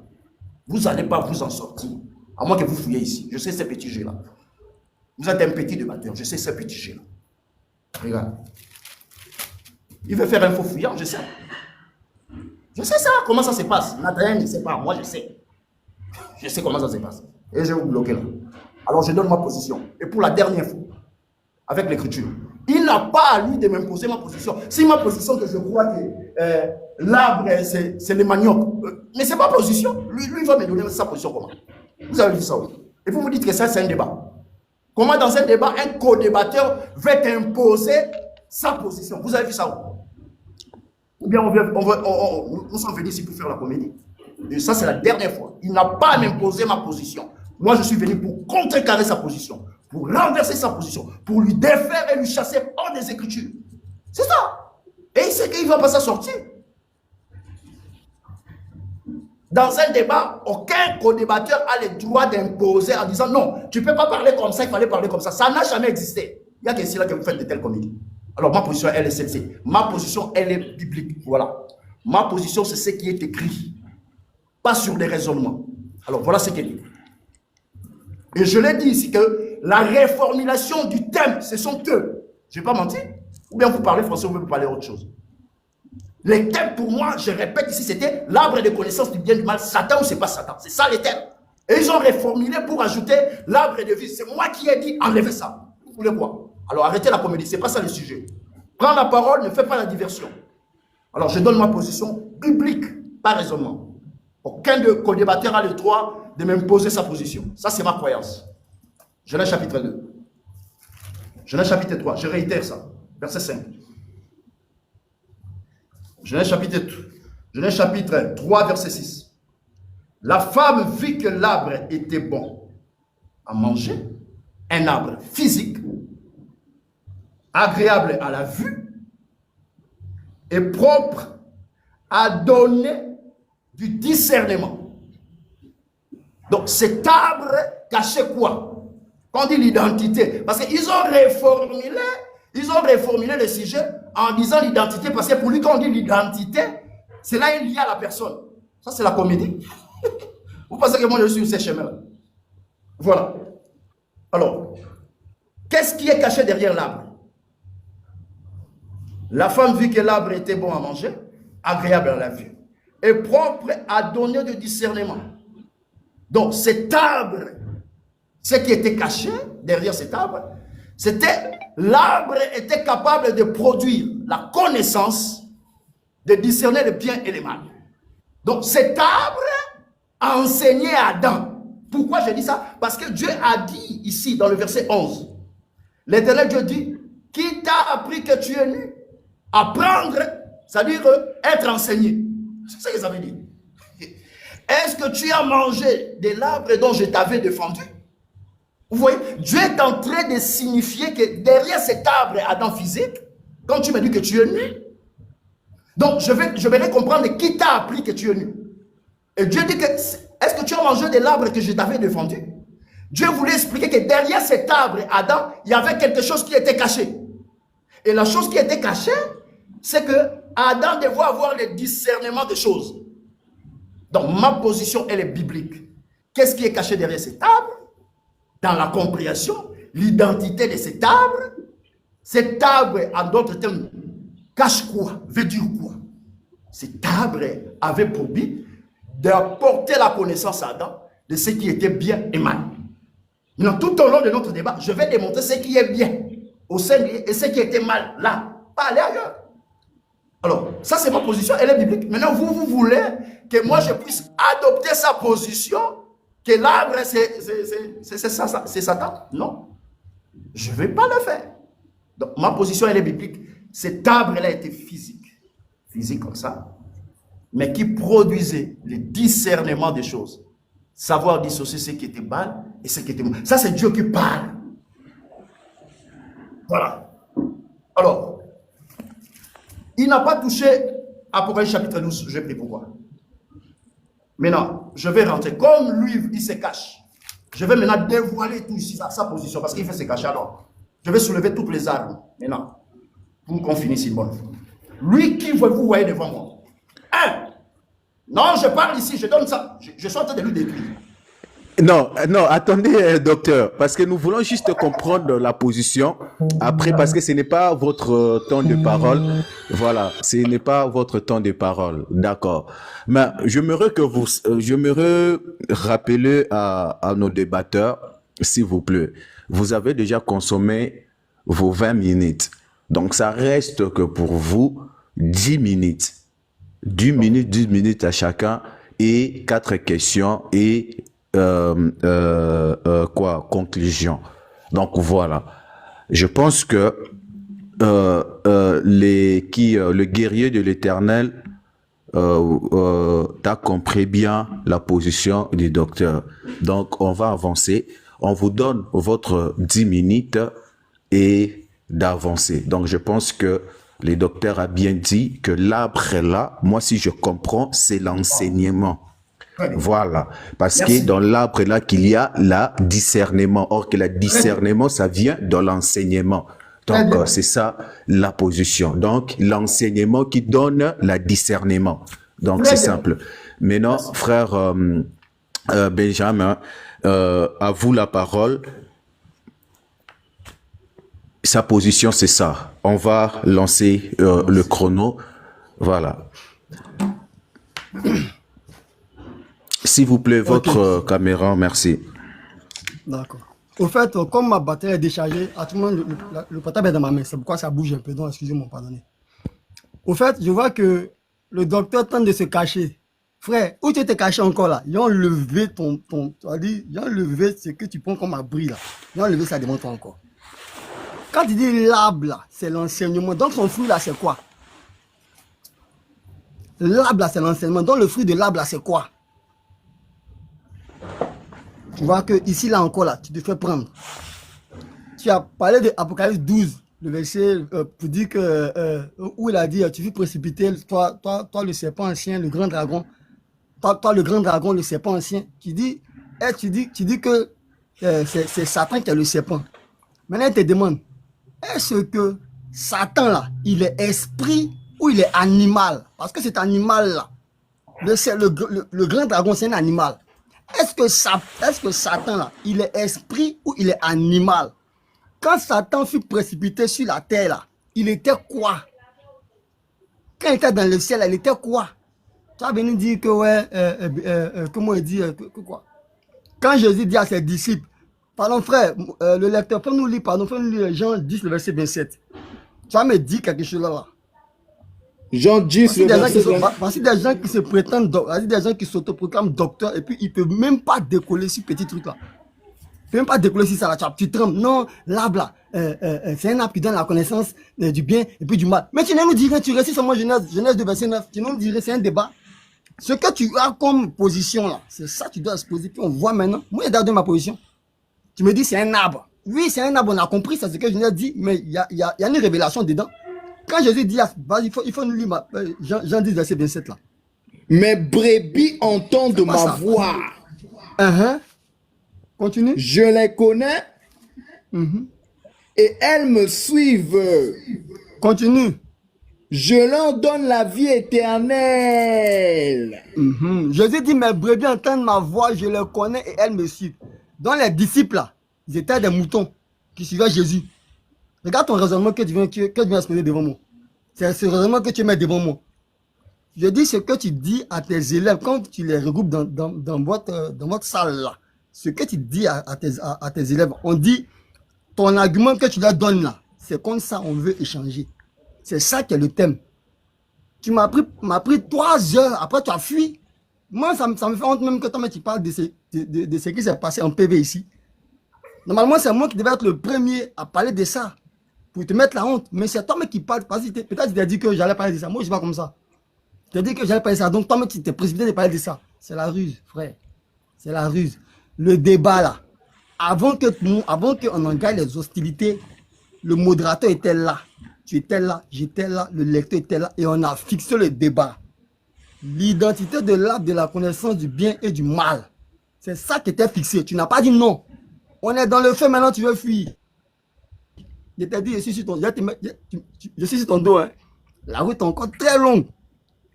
Vous n'allez pas vous en sortir. À moins que vous fouillez ici. Je sais ces petits jeux-là. Vous êtes un petit débatteur. Je sais ces petits jeux-là. Regarde. Il veut faire un faux fuyant, je sais. Je sais ça. Comment ça se passe? Nathan, je ne sais pas. Moi, je sais. Je sais comment ça se passe. Et je vais vous bloquer là. Alors, je donne ma position. Et pour la dernière fois, avec l'écriture, il n'a pas à lui de m'imposer ma position. Si ma position, que je crois que l'arbre, c'est le manioc. Mais ce n'est pas position. Lui, il va me donner sa position comment? Vous avez vu ça, oui. Et vous vous dites que ça, c'est un débat. Comment dans un débat, un co-débatteur veut imposer sa position? Vous avez vu ça, oui. Ou bien nous sommes venus ici pour faire la comédie. Et ça, c'est la dernière fois. Il n'a pas à m'imposer ma position. Moi, je suis venu pour contrecarrer sa position, pour renverser sa position, pour lui défaire et lui chasser hors des Écritures. C'est ça. Et il sait qu'il ne va pas s'en sortir. Dans un débat, aucun co-débatteur a le droit d'imposer en disant non, tu ne peux pas parler comme ça, il fallait parler comme ça. Ça n'a jamais existé. Il y a qu'ici là que vous faites de telles comédies. Alors ma position, elle est celle-ci. Ma position, elle est biblique. Voilà. Ma position, c'est ce qui est écrit. Pas sur des raisonnements. Alors voilà ce qui est dit. Et je l'ai dit ici que la réformulation du thème, ce sont eux. Je n'ai pas menti. Ou bien vous parlez français, ou bien vous parlez autre chose. Les thèmes, pour moi, je répète ici, c'était l'arbre de connaissance du bien et du mal. Satan ou c'est pas Satan. C'est ça les thèmes. Et ils ont réformulé pour ajouter l'arbre de vie. C'est moi qui ai dit enlevez ça. Vous voulez quoi? Alors arrêtez la comédie. C'est pas ça le sujet. Prends la parole, ne fais pas la diversion. Alors, je donne ma position biblique, pas raisonnement. Aucun de co-débatteur a le droit de m'imposer sa position. Ça, c'est ma croyance. Genèse chapitre 2. Genèse chapitre 3. Je réitère ça. Verset 5. Genèse chapitre 3, verset 6. La femme vit que l'arbre était bon à manger, un arbre physique, agréable à la vue et propre à donner du discernement. Donc cet arbre cachait quoi? Quand on dit l'identité, parce qu'ils ont réformulé le sujet en disant l'identité, parce que pour lui, quand on dit l'identité, c'est là il y a la personne. Ça, c'est la comédie. Vous pensez que moi, je suis sur ces chemins-là? Voilà. Alors, qu'est-ce qui est caché derrière l'arbre? La femme vit que l'arbre était bon à manger, agréable à la vue, et propre à donner du discernement. Donc, cet arbre, ce qui était caché derrière cet arbre, c'était l'arbre était capable de produire la connaissance, de discerner le bien et le mal. Donc, cet arbre a enseigné à Adam. Pourquoi je dis ça? Parce que Dieu a dit ici, dans le verset 11, l'Éternel Dieu dit, qui t'a appris que tu es nu? Apprendre, c'est-à-dire être enseigné. C'est ce que ça veut dire. Est-ce que tu as mangé de l'arbre dont je t'avais défendu? Vous voyez, Dieu est en train de signifier que derrière cet arbre Adam physique, quand tu me dis que tu es nu, donc je vais comprendre qui t'a appris que tu es nu. Et Dieu dit que, est-ce que tu as mangé de l'arbre que je t'avais défendu? Dieu voulait expliquer que derrière cet arbre Adam, il y avait quelque chose qui était caché. Et la chose qui était cachée, c'est que Adam devait avoir le discernement des choses. Donc ma position, elle est biblique. Qu'est-ce qui est caché derrière cet arbre? Dans la compréhension, l'identité de cet arbre, en d'autres termes, cache quoi? Veut dire quoi? Cet arbre avait pour but d'apporter la connaissance à Adam de ce qui était bien et mal. Maintenant, tout au long de notre débat, je vais démontrer ce qui est bien au sein et ce qui était mal là, pas aller ailleurs. Alors, ça c'est ma position, elle est biblique. Maintenant, vous voulez que moi je puisse adopter sa position, que l'arbre c'est Satan? Non, je ne vais pas le faire. Donc, ma position elle est biblique. Cet arbre elle a été physique comme ça, mais qui produisait le discernement des choses. Savoir dissocier ce qui était mal et ce qui était mal. Ça c'est Dieu qui parle. Voilà. Alors, il n'a pas touché Apocalypse chapitre 12, je vais pris pourquoi. Maintenant, je vais rentrer. Comme lui, il se cache. Je vais maintenant dévoiler tout ici, sa position, parce qu'il fait se cacher. Alors, je vais soulever toutes les armes, maintenant, pour qu'on finisse une bonne fois. Lui, qui vous voyez devant moi? Non, je parle ici, je donne ça. Je suis en train de lui décrire. Non, attendez, docteur, parce que nous voulons juste comprendre la position. Après, parce que ce n'est pas votre temps de parole. Voilà, ce n'est pas votre temps de parole. D'accord. Mais j'aimerais rappeler à nos débatteurs, s'il vous plaît. Vous avez déjà consommé vos 20 minutes. Donc, ça reste que pour vous, 10 minutes. 10 minutes à chacun et 4 questions et conclusion. Donc voilà, je pense que le guerrier de l'Éternel t'as compris bien la position du docteur. Donc on va avancer, on vous donne votre 10 minutes et d'avancer. Donc je pense que le docteur a bien dit que l'arbre là, moi si je comprends, c'est l'enseignement. Voilà, parce que dans l'arbre là qu'il y a le discernement. Or que le discernement, ça vient de l'enseignement. Donc c'est ça la position. Donc l'enseignement qui donne le discernement. Donc c'est simple. Maintenant, frère Benjamin, à vous la parole. Sa position, c'est ça. On va lancer le chrono. Voilà. S'il vous plaît, votre caméra, merci. D'accord. Au fait, comme ma batterie est déchargée, à tout le monde, le portable est dans ma main. C'est pourquoi ça bouge un peu. Donc, excusez-moi, pardonnez. Au fait, je vois que le docteur tente de se cacher. Frère, où tu t'es caché encore là? Ils ont levé ils ont levé ce que tu prends comme abri là. Ils ont levé ça devant toi encore. Quand tu dis l'arbre là, c'est l'enseignement. Donc son fruit là, c'est quoi? L'arbre là, c'est l'enseignement. Donc le fruit de l'arbre là, c'est quoi? Tu vois que ici là encore là, tu te fais prendre. Tu as parlé de Apocalypse 12, le verset pour dire que où il a dit tu fus précipité, toi le serpent ancien, le grand dragon, toi le grand dragon, le serpent ancien, tu dis que c'est Satan qui est le serpent. Maintenant il te demande, est-ce que Satan là, il est esprit ou il est animal? Parce que cet animal là, le grand dragon, c'est un animal. Est-ce que Satan là, il est esprit ou il est animal? Quand Satan fut précipité sur la terre là, il était quoi? Quand il était dans le ciel, il était quoi? Tu vas venir dire que ouais, comment il dit quoi? Quand Jésus dit à ses disciples, pardon frère, le lecteur, fais-nous lire Jean 10, le verset 27. Tu vas me dire quelque chose là. Jean 10, le verset 27. Voici des gens qui se prétendent, voici des gens qui s'autoproclament docteurs et puis ils ne peuvent même pas décoller sur petit truc là. Tu ne peux même pas décoller sur ça là, tu trembles. Non, l'arbre là, c'est un arbre qui donne la connaissance du bien et puis du mal. Mais tu ne nous dirais, tu récites seulement Genèse 2, verset 9, tu nous dirais, c'est un débat. Ce que tu as comme position là, c'est ça que tu dois exposer. Puis on voit maintenant, moi j'ai gardé ma position. Tu me dis c'est un arbre. Oui, c'est un arbre, on a compris, c'est ce que Genèse dit, mais il y a une révélation dedans. Quand Jésus dit, il faut nous lire Jean 10, verset 27 là. Mes brebis entendent ma voix. Continue. Je les connais et elles me suivent. Continue. Je leur donne la vie éternelle. Jésus dit, mes brebis entendent ma voix, je les connais et elles me suivent. Donc les disciples là, ils étaient des moutons qui suivaient Jésus. Regarde ton raisonnement que tu viens exposer devant moi. C'est ce raisonnement que tu mets devant moi. Je dis ce que tu dis à tes élèves quand tu les regroupes dans votre salle là. Ce que tu dis à tes élèves, on dit ton argument que tu leur donnes là, c'est comme ça on veut échanger. C'est ça qui est le thème. Tu m'as pris 3 heures, après tu as fui. Moi, ça me fait honte même que toi, tu parles de ce qui s'est passé en PV ici. Normalement, c'est moi qui devais être le premier à parler de ça, pour te mettre la honte. Mais c'est toi qui parles, parce que peut-être tu t'es dit que j'allais parler de ça. Moi, je ne suis pas comme ça. Tu t'es dit que j'allais parler de ça, donc toi, tu t'es précipité de parler de ça. C'est la ruse, frère. C'est la ruse. Le débat là, avant qu'on engage les hostilités, le modérateur était là. Tu étais là, j'étais là, le lecteur était là, et on a fixé le débat. L'identité de l'arbre de la connaissance du bien et du mal. C'est ça qui était fixé. Tu n'as pas dit non. On est dans le feu, maintenant tu veux fuir. Je t'ai dit, je suis sur ton dos. Hein. La route est encore très longue.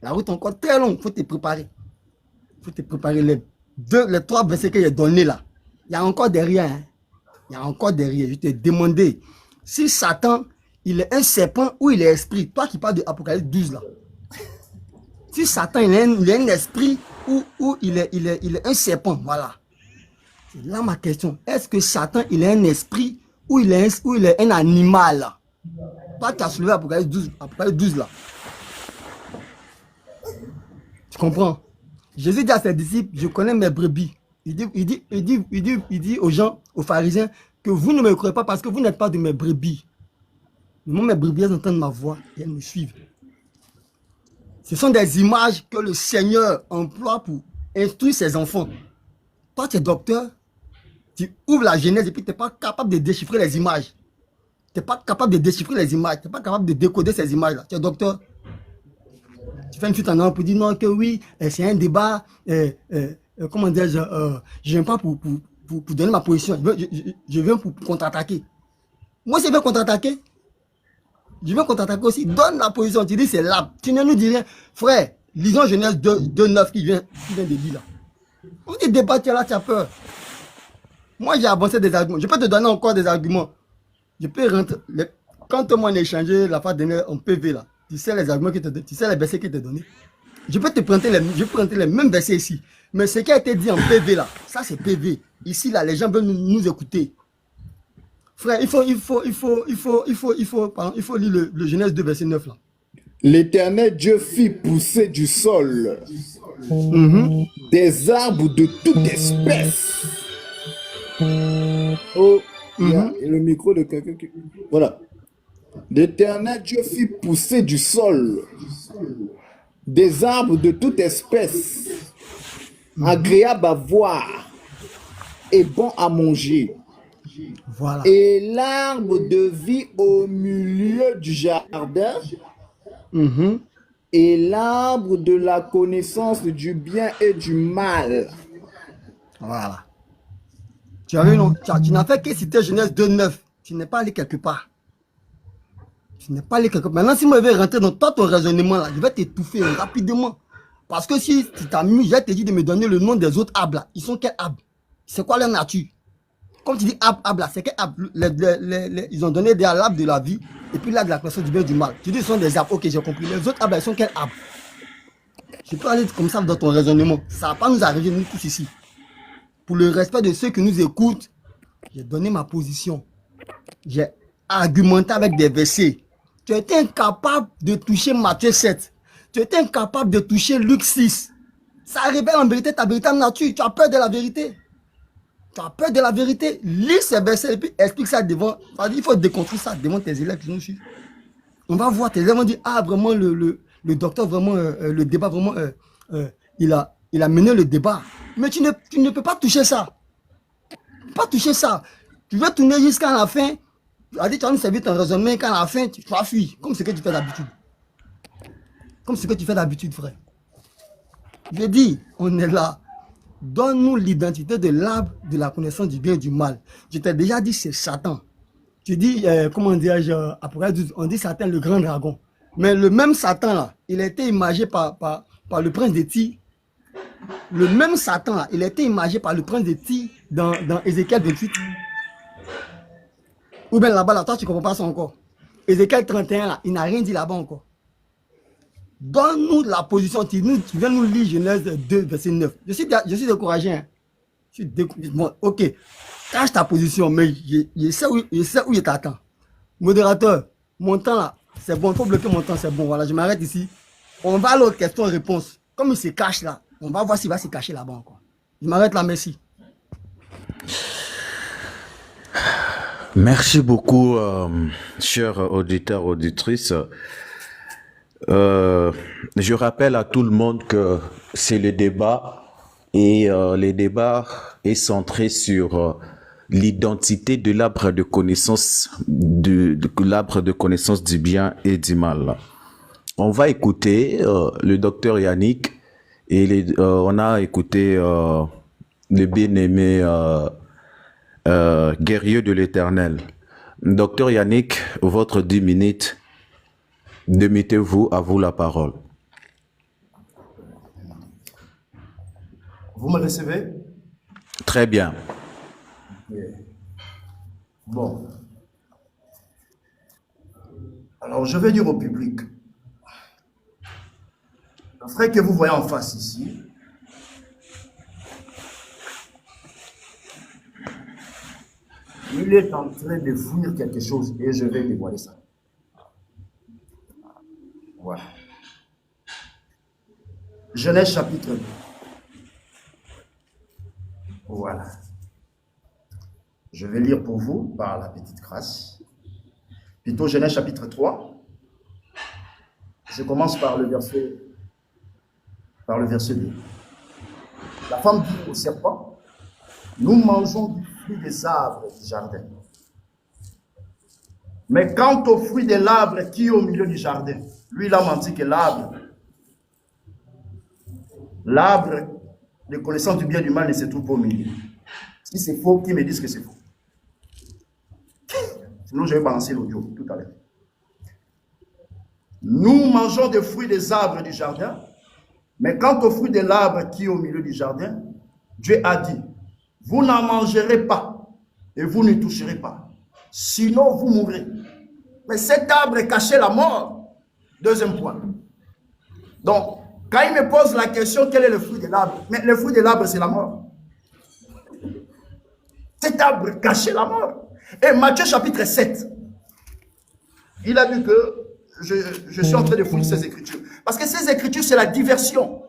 La route est encore très longue. Il faut te préparer. Il faut te préparer les 3 versets que j'ai donnés là. Il y a encore derrière. Hein. Il y a encore derrière. Je t'ai demandé si Satan, il est un serpent ou il est esprit. Toi qui parles de Apocalypse 12 là. Si Satan, il est un esprit ou il est un serpent. Voilà. C'est là ma question. Est-ce que Satan, il est un esprit ou il est un animal là? Toi, tu as soulevé Apocalypse 12 là. Tu comprends? Jésus dit à ses disciples, je connais mes brebis. Il dit aux gens, aux pharisiens, que vous ne me croyez pas parce que vous n'êtes pas de mes brebis. Mais moi, mes brebis, elles entendent ma voix et elles me suivent. Ce sont des images que le Seigneur emploie pour instruire ses enfants. Toi, tu es docteur, tu ouvres la Genèse et puis tu n'es pas capable de déchiffrer les images. Tu n'es pas capable de déchiffrer les images. Tu n'es pas capable de décoder ces images-là. Tu es docteur. Tu fais une suite en avant pour dire non, que oui, c'est un débat. Comment dire, je ne viens pas pour donner ma position. Je viens pour contre-attaquer. Moi, si je veux contre-attaquer, je veux contre-attaquer aussi. Donne la position. Tu dis c'est l'arbre. Tu ne nous dis rien. Frère, lisons Genèse 2:9 qui vient de dire là. On dit débat, tu es là, tu as peur. Moi, j'ai avancé des arguments. Je peux te donner encore des arguments. Je peux rentrer. Quand moi, on a échangé la fois dernière en PV là, tu sais les arguments qui te donnent, tu sais les versets qui te donnés. Je peux te prendre les mêmes versets ici. Mais ce qui a été dit en PV là, ça c'est PV. Ici là, les gens veulent nous écouter. Frère, il faut lire le Genèse 2, verset 9 là. L'Éternel Dieu fit pousser du sol des arbres de toute espèce. Oh, il y a le micro de quelqu'un qui... Voilà. L'Éternel Dieu fit pousser du sol des arbres de toute espèce, agréables à voir et bons à manger. Voilà. Et l'arbre de vie au milieu du jardin, et l'arbre de la connaissance du bien et du mal. Voilà. Tu as vu, non? Tu n'as fait que citer Genèse 2,9. Tu n'es pas allé quelque part. Tu n'es pas allé quelque part. Maintenant, si moi je vais rentrer dans toi, ton raisonnement là, je vais t'étouffer rapidement. Parce que si tu t'amuses, je vais te dire de me donner le nom des autres arbres là. Ils sont quels arbres? C'est quoi leur nature? Comme tu dis arbre là, c'est quel arbre? Ils ont donné des arbres de la vie et puis là de la connaissance du bien et du mal. Tu dis ce sont des arbres, ok, j'ai compris. Les autres arbres, ils sont quels arbres? Je peux aller comme ça dans ton raisonnement. Ça va pas nous arriver, nous tous ici. Pour le respect de ceux qui nous écoutent, j'ai donné ma position. J'ai argumenté avec des versets. Tu étais incapable de toucher Matthieu 7. Tu étais incapable de toucher Luc 6. Ça révèle en vérité ta véritable nature. Tu as peur de la vérité. Tu as peur de la vérité. Lis ces versets et puis explique ça devant. Il faut déconstruire ça devant tes élèves qui nous suivent. On va voir, tes élèves vont dire, ah vraiment le docteur, vraiment, le débat, vraiment, il a mené le débat. Mais tu ne peux pas toucher ça. Pas toucher ça. Tu veux tourner jusqu'à la fin. Tu as dit, tu vas nous servir ton raisonnement, qu'à la fin, tu vas fuir. Comme ce que tu fais d'habitude. Comme ce que tu fais d'habitude, frère. Je dis, on est là. Donne-nous l'identité de l'arbre de la connaissance du bien et du mal. Je t'ai déjà dit, c'est Satan. Tu dis, comment dirais-je, après, on dit Satan, le grand dragon. Mais le même Satan, là, il a été imagé par le prince de Tyr. Le même Satan, là, il a été imagé par le prince de Tyr dans Ézéchiel 28. Ou bien là-bas, là, toi, tu ne comprends pas ça encore. Ézéchiel 31, là, il n'a rien dit là-bas encore. Donne-nous la position. Tu viens nous lire Genèse 2, verset 9. Je suis découragé. Hein. Bon, ok. Cache ta position, mais je sais où je t'attends. Modérateur, mon temps là, c'est bon. Il faut bloquer mon temps, c'est bon. Voilà, je m'arrête ici. On va à l'autre question-réponse. Comme il se cache là, on va voir s'il va se cacher là-bas encore. Je m'arrête là, merci. Merci beaucoup, chers auditeurs, auditrices. Je rappelle à tout le monde que c'est le débat et le débat est centré sur l'identité de l'arbre de connaissance l'arbre de connaissance du bien et du mal. On va écouter le docteur Yannick et on a écouté le bien-aimé guerrier de l'Éternel. Docteur Yannick, votre 10 minutes. Démettez-vous, à vous la parole. Vous me recevez? Très bien. Bon. Alors, je vais dire au public, le frère que vous voyez en face ici, il est en train de fuir quelque chose et je vais dévoiler ça. Voilà. Genèse chapitre 2. Voilà. Je vais lire pour vous par la petite grâce. Plutôt Genèse chapitre 3. Je commence par le verset 2. La femme dit au serpent, nous mangeons du fruit des arbres du jardin. Mais quant au fruit de l'arbre qui est au milieu du jardin, lui, il a menti que l'arbre de connaissance du bien et du mal ne se trouve pas au milieu. Si c'est faux, qui me disent que c'est faux? Sinon, je vais balancer l'audio tout à l'heure. Nous mangeons des fruits des arbres du jardin, mais quant au fruit de l'arbre qui est au milieu du jardin, Dieu a dit, vous n'en mangerez pas et vous ne toucherez pas, sinon vous mourrez. Mais cet arbre cachait la mort. Deuxième point. Donc, quand il me pose la question, quel est le fruit de l'arbre? Mais le fruit de l'arbre, c'est la mort. Cet arbre cachait la mort. Et Matthieu chapitre 7, il a vu que je suis en train de fouiller ces écritures. Parce que ces écritures, c'est la diversion.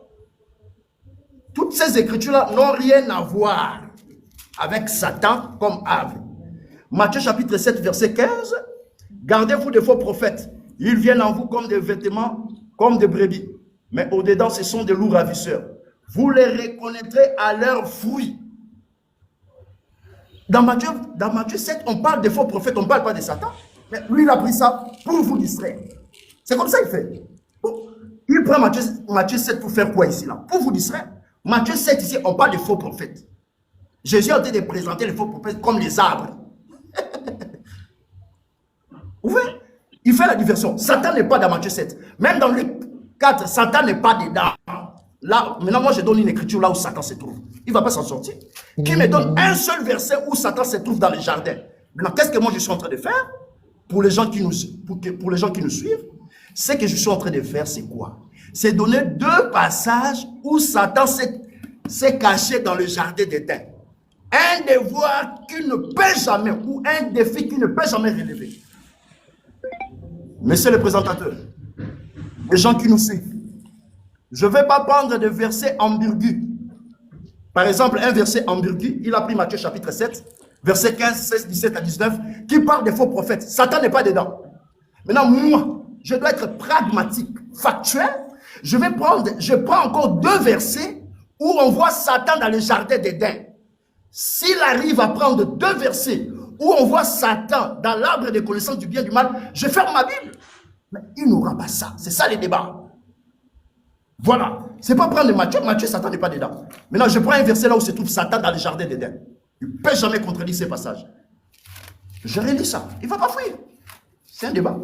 Toutes ces écritures-là n'ont rien à voir avec Satan comme ave. Matthieu chapitre 7, verset 15. Gardez-vous de faux prophètes. Ils viennent en vous comme des vêtements, comme des brebis. Mais au-dedans, ce sont des loups ravisseurs. Vous les reconnaîtrez à leurs fruits. Dans Matthieu 7, on parle des faux prophètes, on ne parle pas de Satan. Mais lui, il a pris ça pour vous distraire. C'est comme ça qu'il fait. Bon, il prend Matthieu 7 pour faire quoi ici, là? Pour vous distraire. Matthieu 7, ici, on parle de faux prophètes. Jésus a été de présenter les faux prophètes comme les arbres. Vous voyez? Il fait la diversion. Satan n'est pas dans Matthieu 7. Même dans Luc 4, Satan n'est pas dedans. Là, maintenant, moi, je donne une écriture là où Satan se trouve. Il ne va pas s'en sortir. Qui me donne un seul verset où Satan se trouve dans le jardin. Maintenant, qu'est-ce que moi, je suis en train de faire pour les gens qui nous suivent? Ce que je suis en train de faire, c'est quoi? C'est donner deux passages où Satan s'est caché dans le jardin d'Éden. Un devoir qu'il ne peut jamais, ou un défi qu'il ne peut jamais relever. Monsieur le présentateur, les gens qui nous suivent, je ne vais pas prendre de versets ambigus. Par exemple, un verset ambigu, il a pris Matthieu chapitre 7, verset 15, 16, 17 à 19, qui parle des faux prophètes. Satan n'est pas dedans. Maintenant, moi, je dois être pragmatique, factuel. Je prends encore deux versets où on voit Satan dans le jardin d'Éden. S'il arrive à prendre deux versets où on voit Satan dans l'arbre de connaissance du bien et du mal, je ferme ma Bible. Mais il n'aura pas ça. C'est ça le débat. Voilà. C'est pas prendre Matthieu. Matthieu, Satan n'est pas dedans. Maintenant, je prends un verset là où se trouve Satan dans le jardin d'Éden. Il ne peut jamais contredire ces passages. Je relis ça. Il ne va pas fuir. C'est un débat.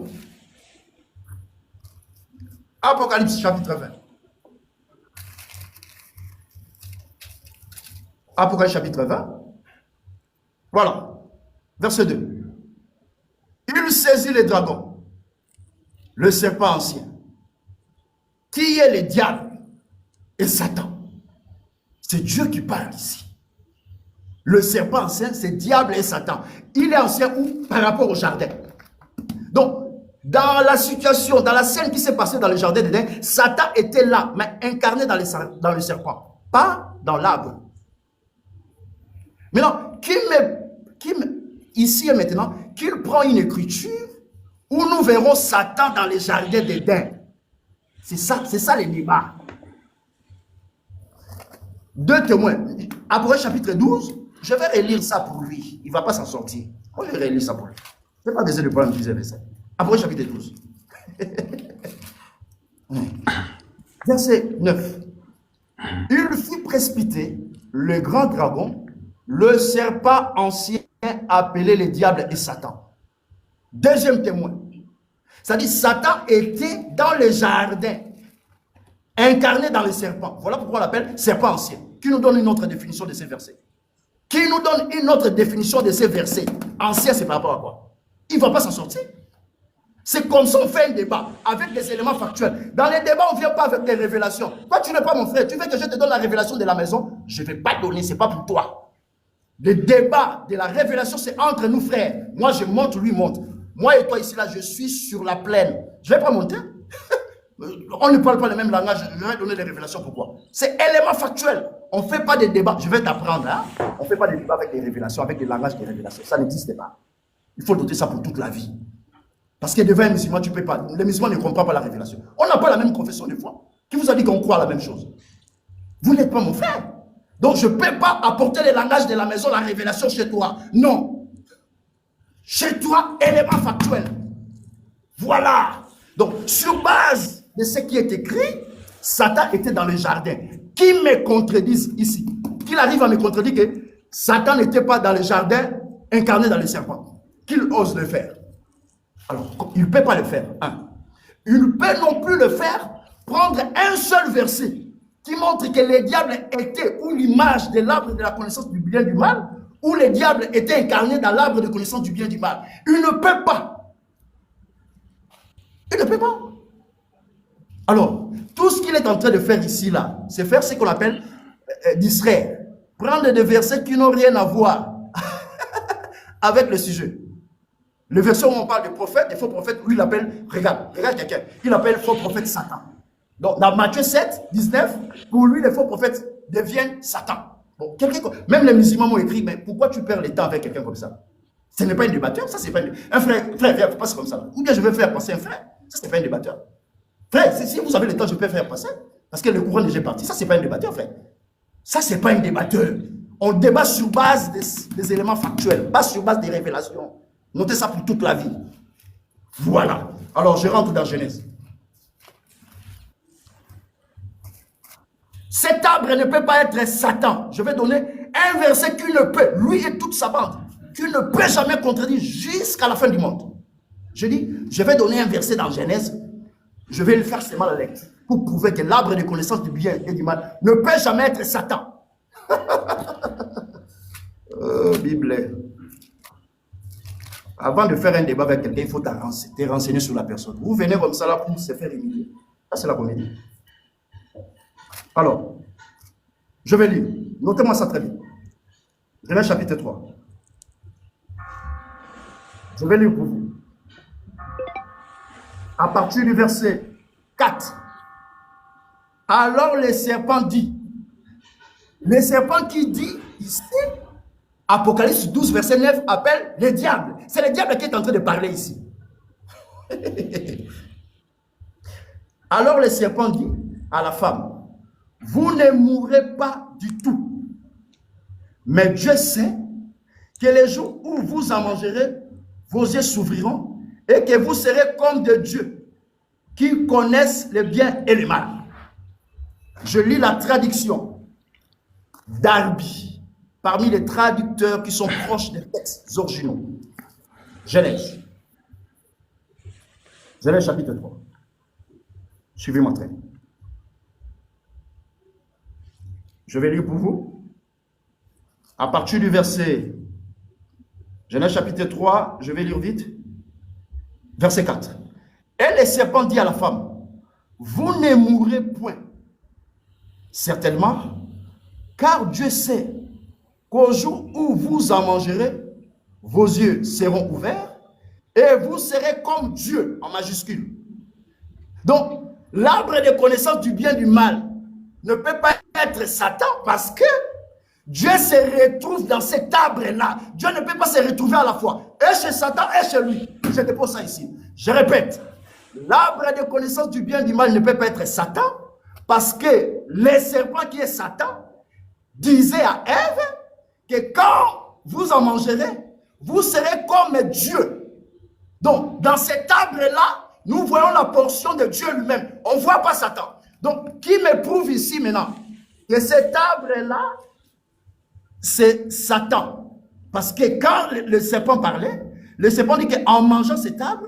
Apocalypse chapitre 20. Apocalypse chapitre 20. Voilà. Verset 2. Il saisit le dragon, le serpent ancien, qui est le diable et Satan. C'est Dieu qui parle ici. Le serpent ancien, c'est diable et Satan. Il est ancien où? Par rapport au jardin. Donc, dans la situation, dans la scène qui s'est passée dans le jardin d'Éden, Satan était là, mais incarné dans le serpent, pas dans l'arbre. Maintenant, ici et maintenant, qu'il prend une écriture où nous verrons Satan dans les jardins d'Éden. C'est ça le débat. Deux témoins. Apocalypse chapitre 12, je vais relire ça pour lui. Il ne va pas s'en sortir. Moi, je vais relire ça pour lui. Je n'ai pas besoin de prendre plusieurs versets. Apocalypse chapitre 12. Verset 9. Il fit précipiter le grand dragon, le serpent ancien appelé le diable et Satan. Deuxième témoin. C'est-à-dire Satan était dans le jardin, incarné dans le serpent. Voilà pourquoi on l'appelle serpent ancien. Qui nous donne une autre définition de ces versets? Qui nous donne une autre définition de ces versets? Ancien, c'est par rapport à quoi? Il ne va pas s'en sortir. C'est comme ça qu'on fait un débat, avec des éléments factuels. Dans les débats, on ne vient pas avec des révélations. Toi, tu n'es pas mon frère. Tu veux que je te donne la révélation de la maison? Je ne vais pas donner, ce n'est pas pour toi. Le débat de la révélation, c'est entre nous, frères. Moi, je monte, lui monte. Moi et toi, ici, là, je suis sur la plaine. Je ne vais pas monter. On ne parle pas le même langage. Je vais donner des révélations. Pourquoi? C'est élément factuel. On ne fait pas de débat. Je vais t'apprendre. Hein? On ne fait pas de débat avec des révélations, avec des langages de révélations. Ça n'existe pas. Il faut noter ça pour toute la vie. Parce que devant un musulman, tu ne peux pas. Les musulmans ne comprennent pas la révélation. On n'a pas la même confession de foi. Qui vous a dit qu'on croit à la même chose? Vous n'êtes pas mon frère. Donc, je ne peux pas apporter le langage de la maison, la révélation chez toi. Non. Chez toi, élément factuel. Voilà. Donc, sur base de ce qui est écrit, Satan était dans le jardin. Qui me contredise ici? Qu'il arrive à me contredire que Satan n'était pas dans le jardin, incarné dans le serpent. Qu'il ose le faire. Alors, il ne peut pas le faire. Hein. Il ne peut non plus le faire, prendre un seul verset qui montre que le diable était ou l'image de l'arbre de la connaissance du bien et du mal, ou le diable était incarné dans l'arbre de connaissance du bien et du mal. Il ne peut pas. Il ne peut pas. Alors, tout ce qu'il est en train de faire ici, là, c'est faire ce qu'on appelle distraire. Prendre des versets qui n'ont rien à voir avec le sujet. Le verset où on parle de prophète, des faux prophètes, lui, il appelle, regarde quelqu'un, il appelle faux prophète Satan. Donc, dans Matthieu 7, 19, pour lui, les faux prophètes deviennent Satan. Bon, même les musulmans m'ont écrit, mais pourquoi tu perds le temps avec quelqu'un comme ça? Ce n'est pas un débatteur, ça, c'est pas un frère, frère, passe comme ça. Ou bien je vais faire passer un frère, ça, c'est pas un débatteur. Frère, si vous avez le temps, je peux faire passer, parce que le courant est déjà parti. Ça, c'est pas un débatteur, frère. Ça, c'est pas un débatteur. On débat sur base des éléments factuels, pas sur base des révélations. Notez ça pour toute la vie. Voilà. Alors, je rentre dans Genèse. Cet arbre ne peut pas être Satan. Je vais donner un verset qui ne peut, lui et toute sa bande, qui ne peut jamais contredire jusqu'à la fin du monde. Je dis, je vais donner un verset dans Genèse, je vais le faire seulement la lettre, pour prouver que l'arbre de connaissance du bien et du mal ne peut jamais être Satan. Bible. Avant de faire un débat avec quelqu'un, il faut te renseigner sur la personne. Vous venez comme ça là pour se faire humilier. Ça, c'est la comédie. Alors, je vais lire. Notez-moi ça très bien. Genèse chapitre 3. Je vais lire pour vous. À partir du verset 4. Alors le serpent dit. Le serpent qui dit ici, Apocalypse 12, verset 9, appelle le diable. C'est le diable qui est en train de parler ici. Alors le serpent dit à la femme, vous ne mourrez pas du tout. Mais Dieu sait que les jours où vous en mangerez, vos yeux s'ouvriront et que vous serez comme des dieux qui connaissent le bien et le mal. Je lis la traduction d'Arbi, parmi les traducteurs qui sont proches des textes originaux. Genèse. Genèse chapitre 3. Suivez-moi très bien. Je vais lire pour vous. À partir du verset, Genèse chapitre 3, je vais lire vite. Verset 4. Et le serpent dit à la femme, vous ne mourrez point. Certainement, car Dieu sait qu'au jour où vous en mangerez, vos yeux seront ouverts et vous serez comme Dieu, en majuscule. Donc, l'arbre de connaissance du bien et du mal ne peut pas être Satan parce que Dieu se retrouve dans cet arbre-là. Dieu ne peut pas se retrouver à la fois et chez Satan et chez lui. Je dépose ça ici. Je répète, l'arbre de connaissance du bien et du mal ne peut pas être Satan parce que le serpent qui est Satan disait à Ève que quand vous en mangerez, vous serez comme Dieu. Donc, dans cet arbre-là, nous voyons la portion de Dieu lui-même. On ne voit pas Satan. Donc, qui me prouve ici maintenant que cet arbre-là, c'est Satan. Parce que quand le serpent parlait, le serpent dit qu'en mangeant cet arbre,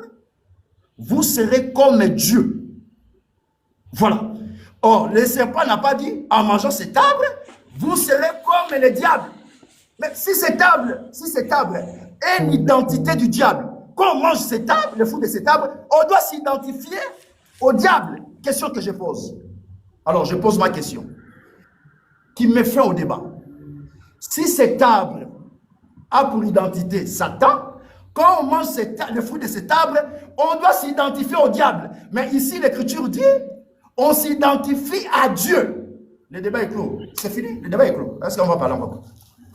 vous serez comme Dieu. Voilà. Or, le serpent n'a pas dit, en mangeant cet arbre, vous serez comme le diable. Mais si cet arbre est l'identité du diable, quand on mange cet arbre, le fruit de cet arbre, on doit s'identifier au diable. Question que je pose. Alors, je pose ma question, qui me fait au débat. Si cet arbre a pour identité Satan, quand on mange le fruit de cet arbre, on doit s'identifier au diable. Mais ici, l'Écriture dit, on s'identifie à Dieu. Le débat est clos. C'est fini, le débat est clos. Est-ce qu'on va parler encore?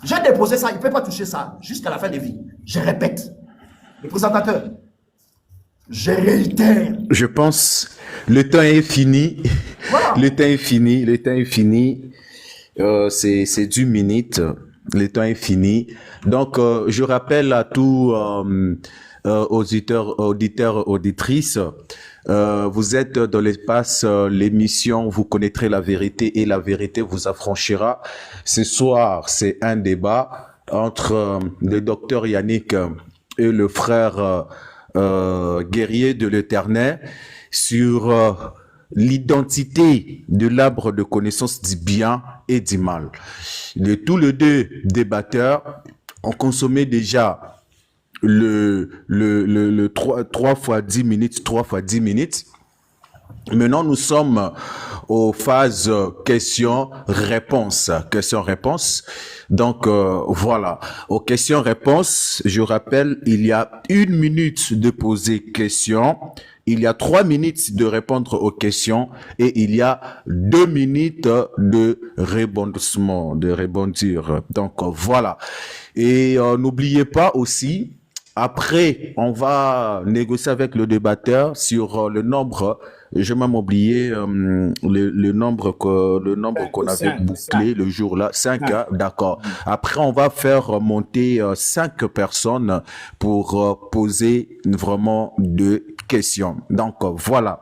J'ai déposé ça, il ne peut pas toucher ça jusqu'à la fin de vie. Je répète. Le présentateur, je réitère. Je pense, le temps est fini. Voilà. Le temps est fini, le temps est fini. C'est 10 minutes. Le temps est fini. Donc, je rappelle à tous auditeurs, auditrices, vous êtes dans l'espace, l'émission, vous connaîtrez la vérité et la vérité vous affranchira. Ce soir, c'est un débat entre le docteur Yannick et le frère guerrier de l'Éternel sur l'identité de l'arbre de connaissance du bien et du mal. Tous les deux débatteurs ont consommé déjà le 3 fois 10 minutes. Maintenant, nous sommes aux phases questions-réponses. Questions-réponses. Donc, voilà. Aux questions-réponses, je rappelle, il y a 1 minute de poser question, il y a 3 minutes de répondre aux questions et il y a 2 minutes de rebondissement, de rebondir. Donc, voilà. Et n'oubliez pas aussi, après, on va négocier avec le débatteur sur le nombre. J'ai même oublié le nombre qu'on avait Cinq. bouclé le jour-là. 5, d'accord. Après, on va faire monter 5 personnes pour poser vraiment 2 questions. Donc, voilà.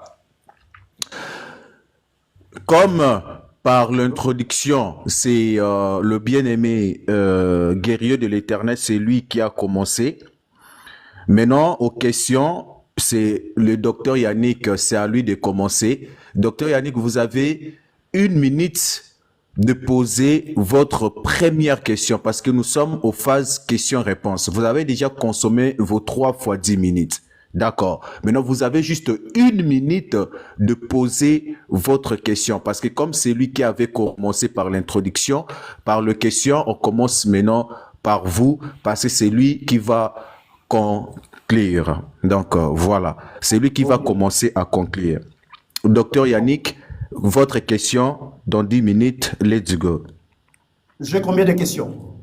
Comme par l'introduction, c'est le bien-aimé guerrier de l'Éternel, c'est lui qui a commencé. Maintenant, aux questions, c'est le docteur Yannick, c'est à lui de commencer. Docteur Yannick, vous avez 1 minute de poser votre première question parce que nous sommes aux phases questions-réponses. Vous avez déjà consommé vos 3 fois 10 minutes. D'accord. Maintenant, vous avez juste 1 minute de poser votre question parce que comme c'est lui qui avait commencé par l'introduction, par le question, on commence maintenant par vous parce que c'est lui qui va conclure. Donc, voilà. C'est lui qui va commencer à conclure. Docteur Yannick, votre question dans 10 minutes. Let's go. J'ai combien de questions?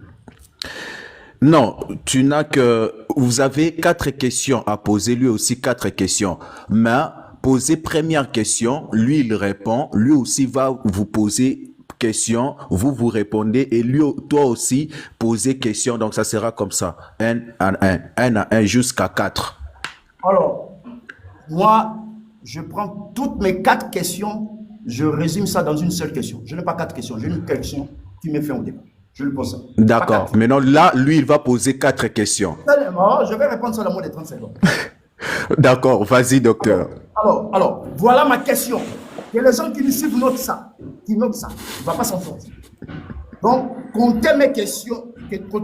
Non, tu n'as que... Vous avez 4 questions à poser, lui aussi 4 questions. Mais posez première question, lui il répond, lui aussi va vous poser question, vous répondez et lui, toi aussi, posez question. Donc ça sera comme ça, 1 à 1 jusqu'à 4. Alors, moi, je prends toutes mes 4 questions, je résume ça dans une seule question. Je n'ai pas 4 questions, j'ai une question qui me fait au débat. Je lui pose ça. D'accord. Maintenant, là, lui, il va poser 4 questions. Je vais répondre ça dans moins de 30 secondes. D'accord, vas-y, docteur. Alors, voilà ma question. Et les gens qui me suivent notent ça. Qui notent ça. Il ne va pas s'en sortir. Donc, comptez mes questions.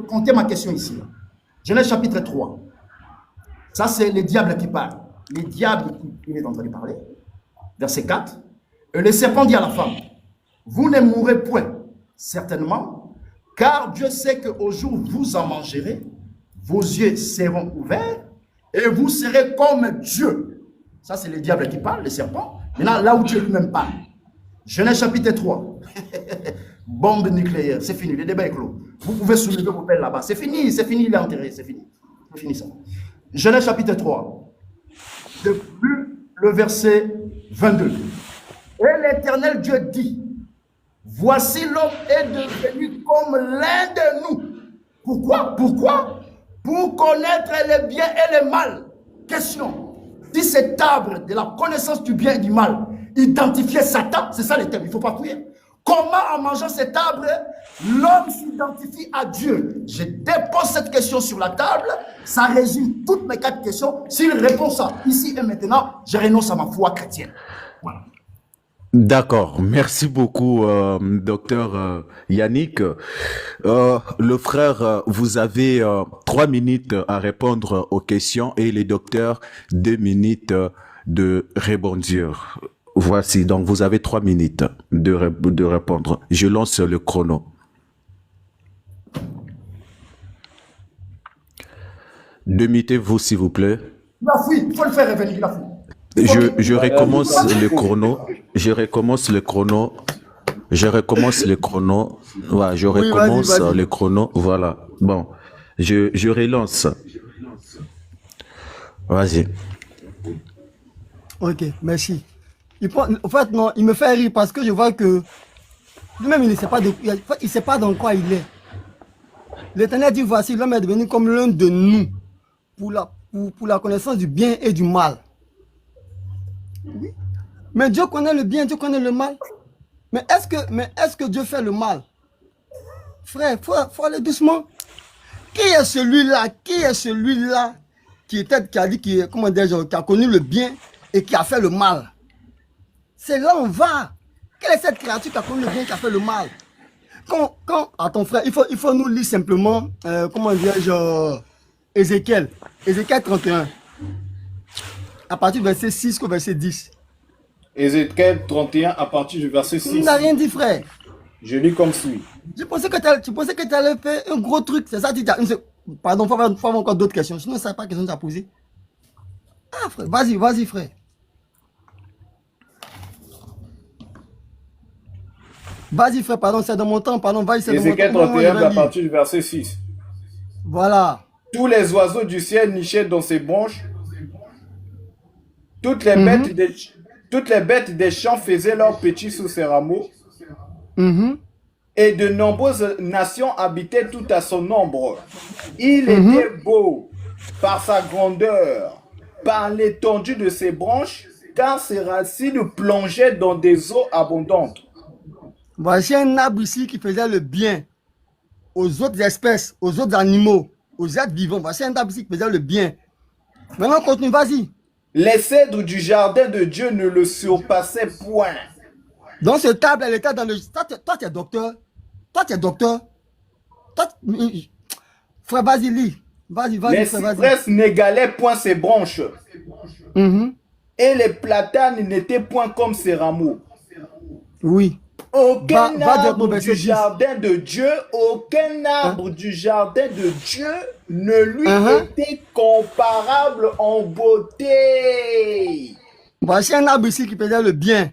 Comptez ma question ici. Genèse chapitre 3. Ça, c'est le diable qui parle. Le diable qui est en train de parler. Verset 4. Et le serpent dit à la femme, vous ne mourrez point, certainement, car Dieu sait qu'au jour où vous en mangerez, vos yeux seront ouverts et vous serez comme Dieu. Ça, c'est le diable qui parle, le serpent. Maintenant, là où Dieu lui-même parle. Genèse chapitre 3. Bombe nucléaire, c'est fini, le débat est clos. Vous pouvez soulever vos pelles là-bas. C'est fini, il est enterré, c'est fini. C'est fini ça. Genèse chapitre 3. Depuis le verset 22. Et l'Éternel Dieu dit, voici l'homme est devenu comme l'un de nous. Pourquoi? Pour connaître le bien et le mal. Question. Si cet arbre de la connaissance du bien et du mal identifiait Satan, c'est ça le thème, il ne faut pas courir. Comment en mangeant cet arbre, l'homme s'identifie à Dieu? Je dépose cette question sur la table, ça résume toutes mes 4 questions. S'il répond ça ici et maintenant, je renonce à ma foi chrétienne. Voilà. D'accord, merci beaucoup, docteur Yannick. Le frère, vous avez 3 minutes à répondre aux questions et les docteurs 2 minutes de rebondir. Voici, donc vous avez 3 minutes de répondre. Je lance le chrono. Demettez-vous, s'il vous plaît. Il a fui, il faut le faire revenir, il a fui. Je recommence le chrono. Je recommence le chrono. Je recommence le chrono. Voilà, je recommence vas-y. le chrono. Voilà. Bon, je relance. Vas-y. Ok, merci. En fait, non, il me fait rire parce que je vois que lui-même, il ne sait pas, il sait pas dans quoi il est. L'Éternel dit, voici, l'homme est devenu comme l'un de nous pour la connaissance du bien et du mal. Oui. Mais Dieu connaît le bien, Dieu connaît le mal. Mais est-ce que Dieu fait le mal? Frère, faut aller doucement. Qui est celui-là qui a connu le bien et qui a fait le mal? C'est là où on va. Quelle est cette créature qui a connu le bien et qui a fait le mal? Attends frère, il faut nous lire simplement, Ézéchiel 31. À partir du verset 6 au verset 10. Ézéchiel 31 à partir du verset Tu 6. n'as rien dit, frère. Je lis comme suit. Tu pensais que tu allais faire un gros truc. C'est ça, pardon, faut avoir encore d'autres questions. Sinon, ça n'est pas la question que tu as posée. Ah, frère, vas-y, frère. Vas-y, frère, pardon, c'est de mon temps. Pardon, vas-y, c'est de mon temps. Ézéchiel 31 à partir du verset 6. Voilà. Tous les oiseaux du ciel nichaient dans ses branches. Toutes les bêtes des champs faisaient leurs petits sous ses rameaux. Et de nombreuses nations habitaient tout à son ombre. Il était beau par sa grandeur, par l'étendue de ses branches, car ses racines plongeaient dans des eaux abondantes. Voici un arbre ici qui faisait le bien aux autres espèces, aux autres animaux, aux êtres vivants. Voici un arbre ici qui faisait le bien. Maintenant, continue, vas-y. Les cèdres du jardin de Dieu ne le surpassaient point. Donc, ce table, elle était dans le... Toi, tu es docteur. Frère, vas-y, lis. Vas-y, Les frère, vas-y. cypresses n'égalaient point ses branches. Et les platanes n'étaient point comme ses rameaux. Oui. Aucun arbre du verset 10. jardin de Dieu, aucun arbre du jardin de Dieu ne lui était comparable en beauté. Voici un arbre ici qui faisait le bien.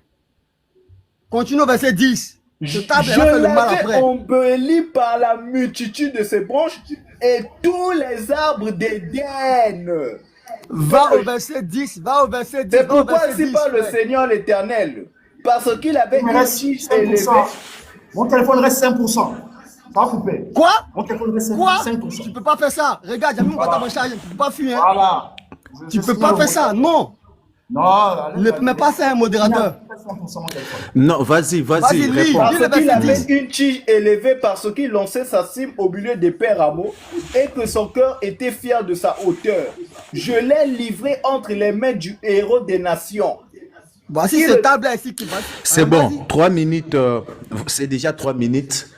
Continue au verset 10. Ce table, elle a fait le mal l'avais après. embelli par la multitude de ses branches et tous les arbres d'Éden. Va au verset 10. C'est pourquoi ainsi parle le Seigneur l'Éternel. Parce qu'il avait une tige élevée. Mon téléphone reste 5%. Ça va couper. Quoi? Mon téléphone reste Quoi? 5%. Tu peux pas faire ça. Regarde, j'ai mis mon compte à mon charge. Tu peux pas fuir. Hein? Voilà. Tu peux pas faire ça. Non. Non, Ne mets pas ça à un modérateur. Non, vas-y, Vas-y, lis. réponds. Parce le qu'il verset avait 10. une tige élevée, parce qu'il lançait sa cime au milieu des pères rameaux, et que son cœur était fier de sa hauteur. Je l'ai livré entre les mains du héros des nations. Voici ce table ici qui va. C'est bon, 3 minutes, c'est déjà 3 minutes.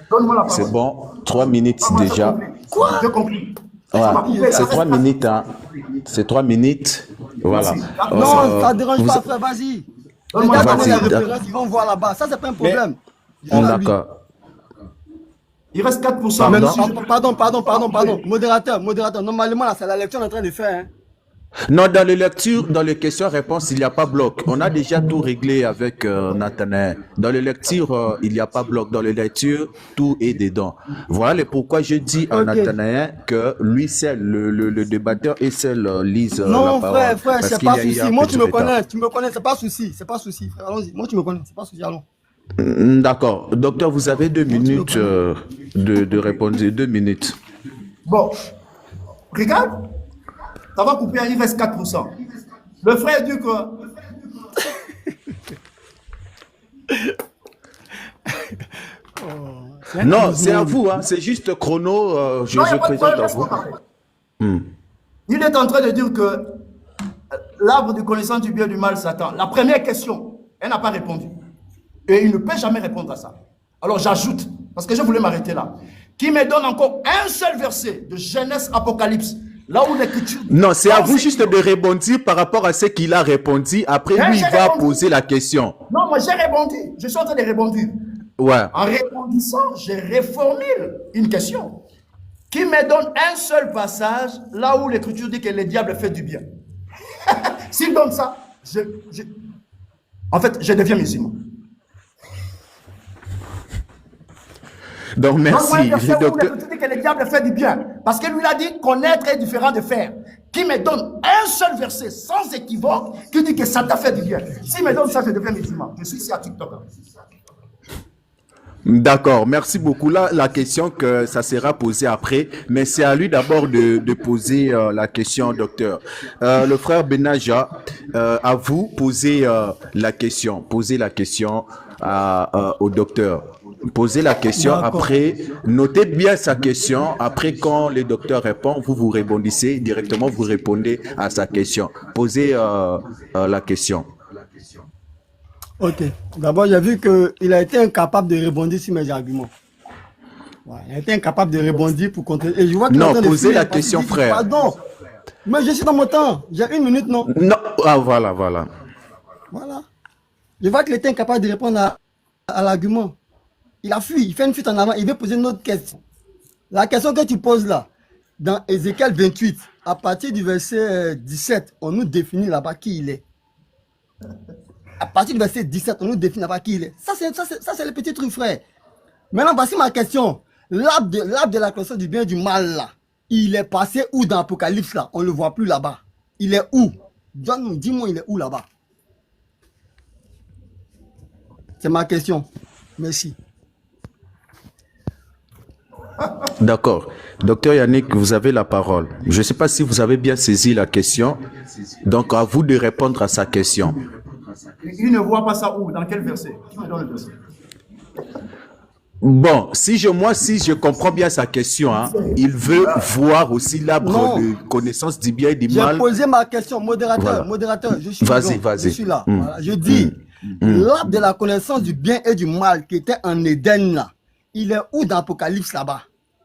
C'est bon, 3 minutes déjà. Quoi? J'ai compris. Ouais, c'est 3 minutes, hein. C'est 3 minutes. Voilà. Non, ça ne dérange pas, frère, vas-y. Les gars donnent les références, ils vont voir là-bas. Ça, c'est pas un problème. D'accord. Il reste 4%. Même si pardon. Modérateur. Normalement, là, c'est la lecture qu'on est en train de faire. Hein. Non, dans les lectures, dans les questions-réponses, il n'y a pas bloc. On a déjà tout réglé avec Nathanaël. Dans les lectures, il n'y a pas bloc. Dans les lectures, tout est dedans. Voilà pourquoi je dis à Nathanaël que lui, c'est le débatteur et c'est Lise non, la parole. frère, c'est pas souci. Moi, tu me connais, c'est pas souci, frère. Allons-y. Moi, tu me connais, c'est pas souci, allons. D'accord. Docteur, vous avez 2 minutes de répondre. 2 minutes. Bon, regarde. Ça va couper, il reste 4%. Le frère dit que... Non, c'est à vous, hein. C'est juste chrono. Je présente à vous. Il est en train de dire que l'arbre de connaissance du bien et du mal, Satan, la première question, elle n'a pas répondu. Et il ne peut jamais répondre à ça. Alors j'ajoute, parce que je voulais m'arrêter là, qui me donne encore un seul verset de Genèse Apocalypse. Là où l'écriture... Non, c'est à vous juste de rebondir par rapport à ce qu'il a répondu. Après, lui, il va poser la question. Non, moi, j'ai répondu. Je suis en train de répondre. Ouais. En répondissant, je reformule une question qui me donne un seul passage là où l'écriture dit que le diable fait du bien. S'il donne ça, en fait, je deviens musulman. Donc, merci. Docteur... dit que le diable fait du bien. Parce que lui a dit connaître est différent de faire. Qui me donne un seul verset sans équivoque qui dit que Satan fait du bien. S'il me donne ça, je deviens musulman. Je suis ici à TikTok. D'accord, merci beaucoup. Là, la question que ça sera posée après, mais c'est à lui d'abord de poser la question, docteur. Le frère Benaja, à vous, posez la question. Posez la question au docteur. Posez la question, après, notez bien sa question. Après, quand le docteur répond, vous répondissez directement, vous répondez à sa question. Posez la question. Ok. D'abord, j'ai vu qu'il a été incapable de rebondir sur mes arguments. Ouais, il a été incapable de rebondir pour contrer. Et je vois non, posez la question, frère. Pardon. Mais je suis dans mon temps. J'ai 1 minute, non? Non. Ah, voilà. Voilà. Je vois qu'il était incapable de répondre à l'argument. Il a fui, il fait une fuite en avant, il veut poser une autre question. La question que tu poses là, dans Ézéchiel 28, à partir du verset 17, on nous définit là-bas qui il est. À partir du verset 17, on nous définit là-bas qui il est. Ça, c'est le petit truc, frère. Maintenant, voici ma question. L'arbre de la connaissance du bien et du mal, là, il est passé où dans l'Apocalypse, là? On ne le voit plus là-bas. Il est où? Dis-moi, il est où là-bas? C'est ma question. Merci. D'accord. Docteur Yannick, vous avez la parole. Je ne sais pas si vous avez bien saisi la question. Donc, à vous de répondre à sa question. Il ne voit pas ça où? Dans quel verset? Qui me donne le verset? Bon, si je comprends bien sa question, hein, il veut voir aussi l'arbre de connaissance du bien et du mal. J'ai posé ma question, modérateur, Voilà. modérateur, je suis Vas-y. je suis là. Voilà. Je dis, l'arbre de la connaissance du bien et du mal qui était en Éden là, il est où dans l'Apocalypse là-bas?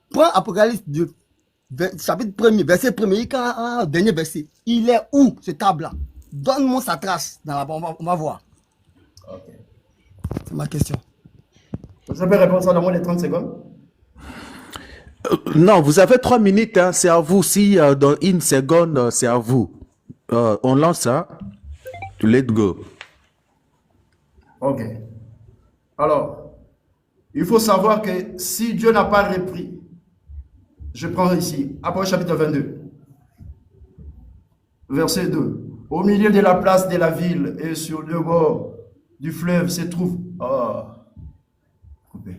Prends Apocalypse chapitre 1er, verset 1er, dernier verset. Il est où ce table là? Donne-moi sa trace. On va voir. Okay. C'est ma question. Vous avez répondu ça dans moins de 30 secondes? Non, vous avez 3 minutes, hein, c'est à vous. Si dans une seconde, c'est à vous. On lance ça. Let's go. Ok. Alors, il faut savoir que si Dieu n'a pas repris, je prends ici, Apocalypse chapitre 22, verset 2. Au milieu de la place de la ville et sur le bord du fleuve se trouve... coupé.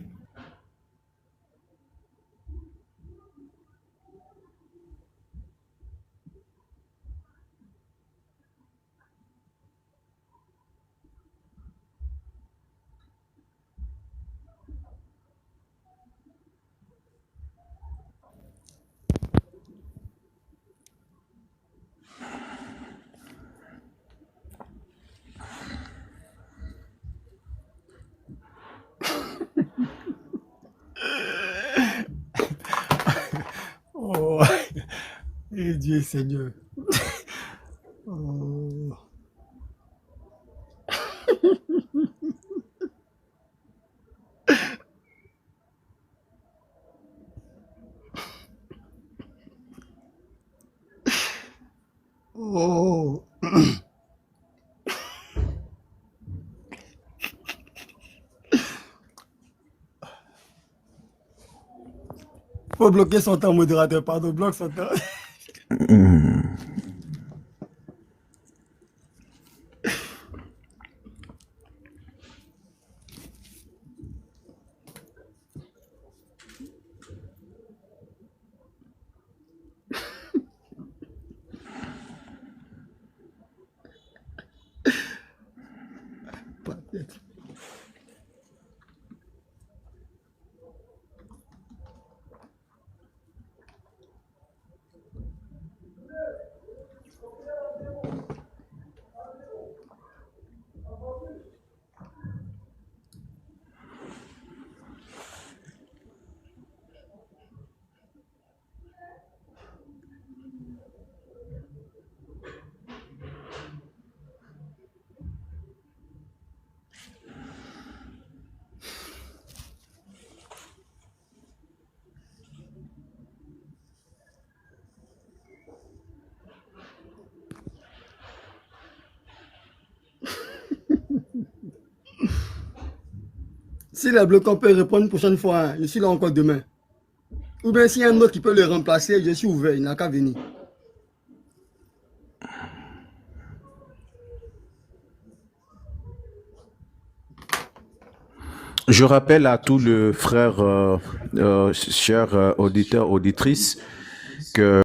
Oh, et Dieu Seigneur. Oh. Oh. Faut bloquer son temps, modérateur. Pardon, bloque son temps. Peut-être. S'il est bloqué, on peut répondre une prochaine fois. Hein. Je suis là encore demain. Ou bien s'il y a un autre qui peut le remplacer, je suis ouvert. Il n'a qu'à venir. Je rappelle à tous les frères, chers auditeurs, auditrices, que